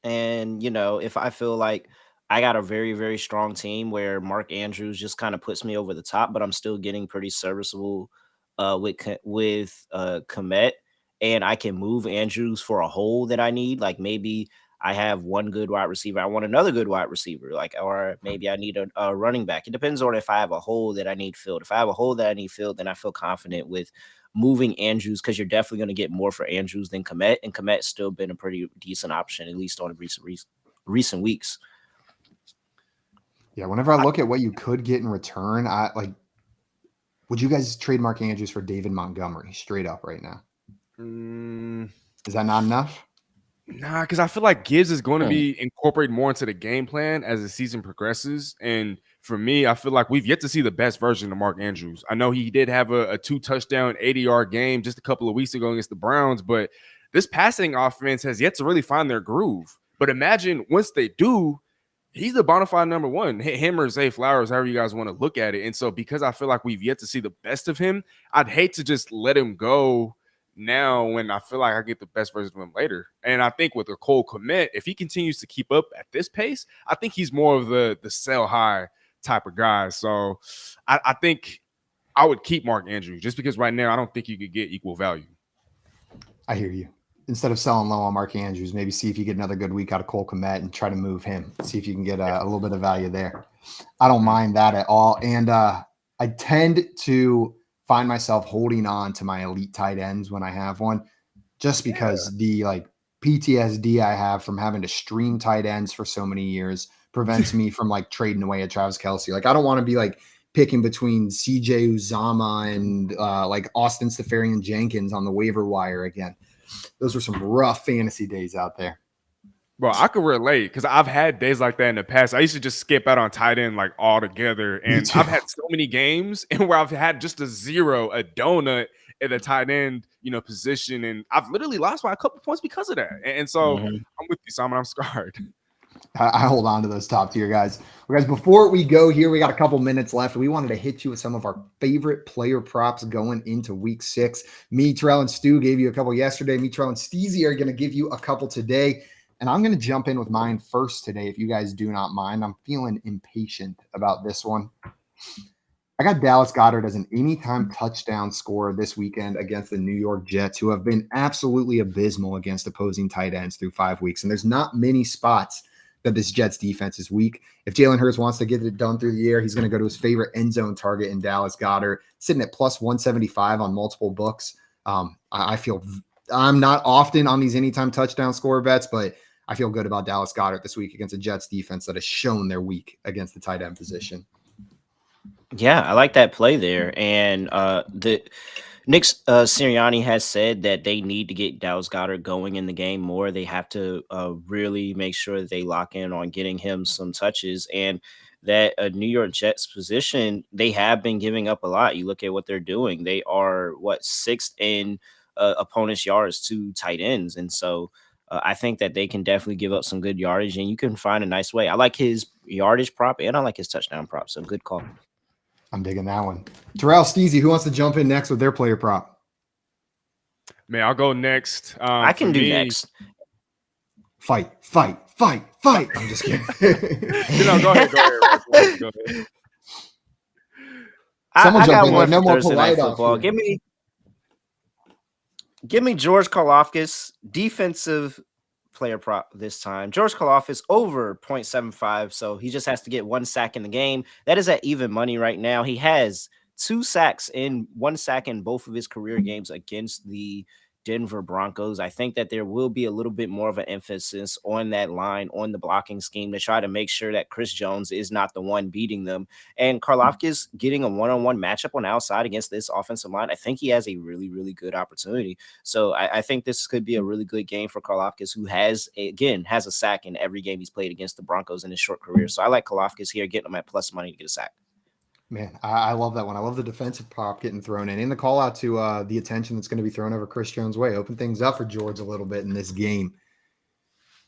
And, if I feel like I got a very, very strong team where Mark Andrews just kind of puts me over the top, but I'm still getting pretty serviceable with Komet, and I can move Andrews for a hole that I need. Like maybe I have one good wide receiver. I want another good wide receiver, or maybe I need a running back. It depends on if I have a hole that I need filled. If I have a hole that I need filled, then I feel confident with moving Andrews because you're definitely going to get more for Andrews than Komet, and Komet's still been a pretty decent option, at least on recent weeks. Yeah, whenever I look at what you could get in return, Would you guys trade Mark Andrews for David Montgomery straight up right now? Is that not enough? Nah, because I feel like Gibbs is going to be incorporated more into the game plan as the season progresses. And for me, I feel like we've yet to see the best version of Mark Andrews. I know he did have a 2-touchdown, 80-yard game just a couple of weeks ago against the Browns, but this passing offense has yet to really find their groove. But imagine once they do, he's the bona fide number one. Him or Zay Flowers, however you guys want to look at it. And so because I feel like we've yet to see the best of him, I'd hate to just let him go now when I feel like I get the best version of him later. And I think with a Cole Kmet, if he continues to keep up at this pace, I think he's more of the sell high type of guy. So I think I would keep Mark Andrews just because right now I don't think you could get equal value. I hear you. Instead of selling low on Mark Andrews, maybe see if you get another good week out of Cole Kmet and try to move him. See if you can get a little bit of value there. I don't mind that at all. And I tend to find myself holding on to my elite tight ends when I have one, just because the like PTSD I have from having to stream tight ends for so many years prevents me from like trading away at Travis Kelce. Like I don't want to be like picking between CJ Uzama and like Austin Seferian Jenkins on the waiver wire again. Those were some rough fantasy days out there. Bro, I could relate because I've had days like that in the past. I used to just skip out on tight end like altogether. And I've had so many games and where I've had just a donut at the tight end, position. And I've literally lost by a couple points because of that. And so I'm with you, Simon. I'm scarred. I hold on to those top tier guys. Well, guys, before we go here, we got a couple minutes left. We wanted to hit you with some of our favorite player props going into week 6. Me, Terrell, and Stu gave you a couple yesterday. Me, Terrell, and Steezy are going to give you a couple today. And I'm going to jump in with mine first today, if you guys do not mind. I'm feeling impatient about this one. I got Dallas Goedert as an anytime touchdown scorer this weekend against the New York Jets, who have been absolutely abysmal against opposing tight ends through 5 weeks. And there's not many spots that this Jets defense is weak. If Jalen Hurts wants to get it done through the air, he's going to go to his favorite end zone target in Dallas Goedert, sitting at plus 175 on multiple books. I feel I'm not often on these anytime touchdown scorer bets, but I feel good about Dallas Goedert this week against a Jets defense that has shown they're weak against the tight end position. Yeah, I like that play there. And the Nick Sirianni has said that they need to get Dallas Goedert going in the game more. They have to really make sure that they lock in on getting him some touches. And that New York Jets position, they have been giving up a lot. You look at what they're doing. They are, 6th in opponent's yards to tight ends. And so I think that they can definitely give up some good yardage, and you can find a nice way. I like his yardage prop, and I like his touchdown prop. So good call. I'm digging that one. Terrell, Steezy, who wants to jump in next with their player prop? Man, I'll go next. I can do next. Fight. I'm just kidding. Go ahead. Go ahead. I got one for Thursday Night Football. Give me George Karlaftis, defensive player prop this time. George Karlaftis over 0.75, so he just has to get 1 sack in the game. That is at even money right now. He has 2 sacks in 1 sack in both of his career games against the Denver Broncos. I think that there will be a little bit more of an emphasis on that line, on the blocking scheme, to try to make sure that Chris Jones is not the one beating them. And Karlaftis getting a one-on-one matchup on the outside against this offensive line, I think he has a really, really good opportunity. So I think this could be a really good game for Karlaftis, who has a sack in every game he's played against the Broncos in his short career. So I like Karlaftis here, getting him at plus money to get a sack. Man, I love that one. I love the defensive prop getting thrown in. And the call out to the attention that's going to be thrown over Chris Jones' way. Open things up for George a little bit in this game.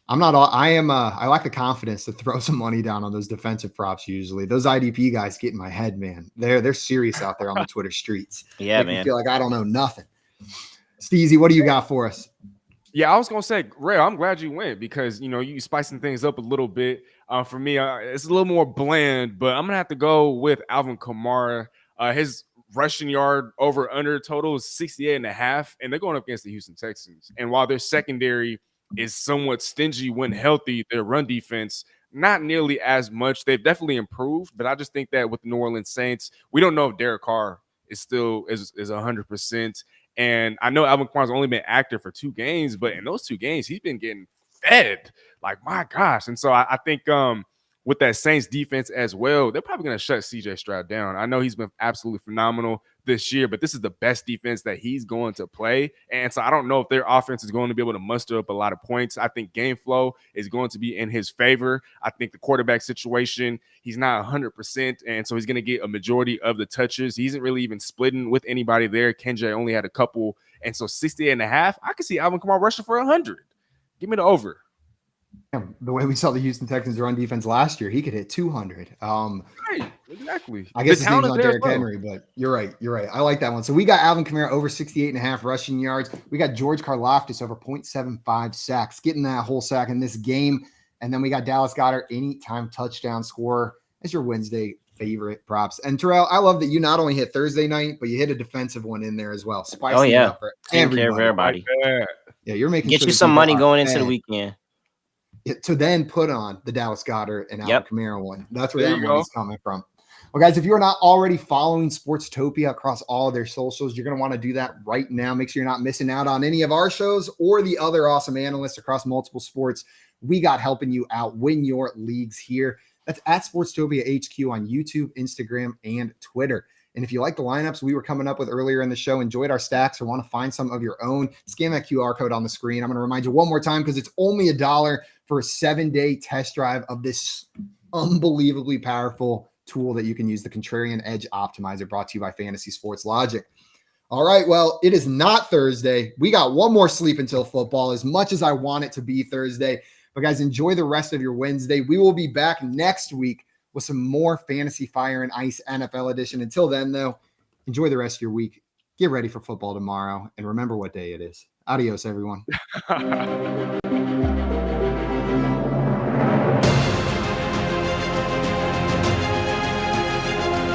I like the confidence to throw some money down on those defensive props usually. Those IDP guys get in my head, man. They're serious out there on the Twitter streets. Yeah, man. I feel like I don't know nothing. Steezy, what do you got for us? Yeah, I was going to say, Ray, I'm glad you went because, you spicing things up a little bit. For me, it's a little more bland, but I'm going to have to go with Alvin Kamara. His rushing yard over under total is 68.5, and they're going up against the Houston Texans. And while their secondary is somewhat stingy when healthy, their run defense, not nearly as much. They've definitely improved, but I just think that with the New Orleans Saints, we don't know if Derek Carr is still is 100%. And I know Alvin Kamara's only been active for 2 games, but in those 2 games, he's been getting fed. Like, my gosh. And so I think with that Saints defense as well, they're probably going to shut CJ Stroud down. I know he's been absolutely phenomenal, this year, but this is the best defense that he's going to play. And so I don't know if their offense is going to be able to muster up a lot of points. I think game flow is going to be in his favor. I think the quarterback situation, he's not 100%, and so he's going to get a majority of the touches. He isn't really even splitting with anybody there. Kenjay only had a couple, and so 68.5, I could see Alvin Kamara rushing for 100. Give me the over. Yeah, the way we saw the Houston Texans run defense last year, he could hit 200. Right, exactly. I guess his name's not Derrick Henry, but you're right. You're right. I like that one. So we got Alvin Kamara over 68.5 rushing yards. We got George Karlaftis over 0.75 sacks, getting that whole sack in this game. And then we got Dallas Goedert, anytime touchdown scorer, as your Wednesday favorite props. And Terrell, I love that you not only hit Thursday night, but you hit a defensive one in there as well. Spicy yeah. up for Taking care of everybody. Yeah, you're making get you some money going into the weekend. To then put on the Dallas Goedert and Alvin Kamara one. That's where There that money's coming from. Well, guys, if you're not already following Sportstopia across all of their socials, you're going to want to do that right now. Make sure you're not missing out on any of our shows or the other awesome analysts across multiple sports. We got helping you out, win your leagues here. That's at Sportstopia HQ on YouTube, Instagram, and Twitter. And if you like the lineups we were coming up with earlier in the show, enjoyed our stacks, or want to find some of your own, scan that QR code on the screen. I'm going to remind you one more time because it's only $1 for a 7-day test drive of this unbelievably powerful tool that you can use, the Contrarian Edge Optimizer, brought to you by Fantasy Sports Logic. All right, well, it is not Thursday. We got one more sleep until football, as much as I want it to be Thursday. But guys, enjoy the rest of your Wednesday. We will be back next week with some more Fantasy Fire and Ice NFL edition. Until then, though, enjoy the rest of your week. Get ready for football tomorrow. And remember what day it is. Adios, everyone.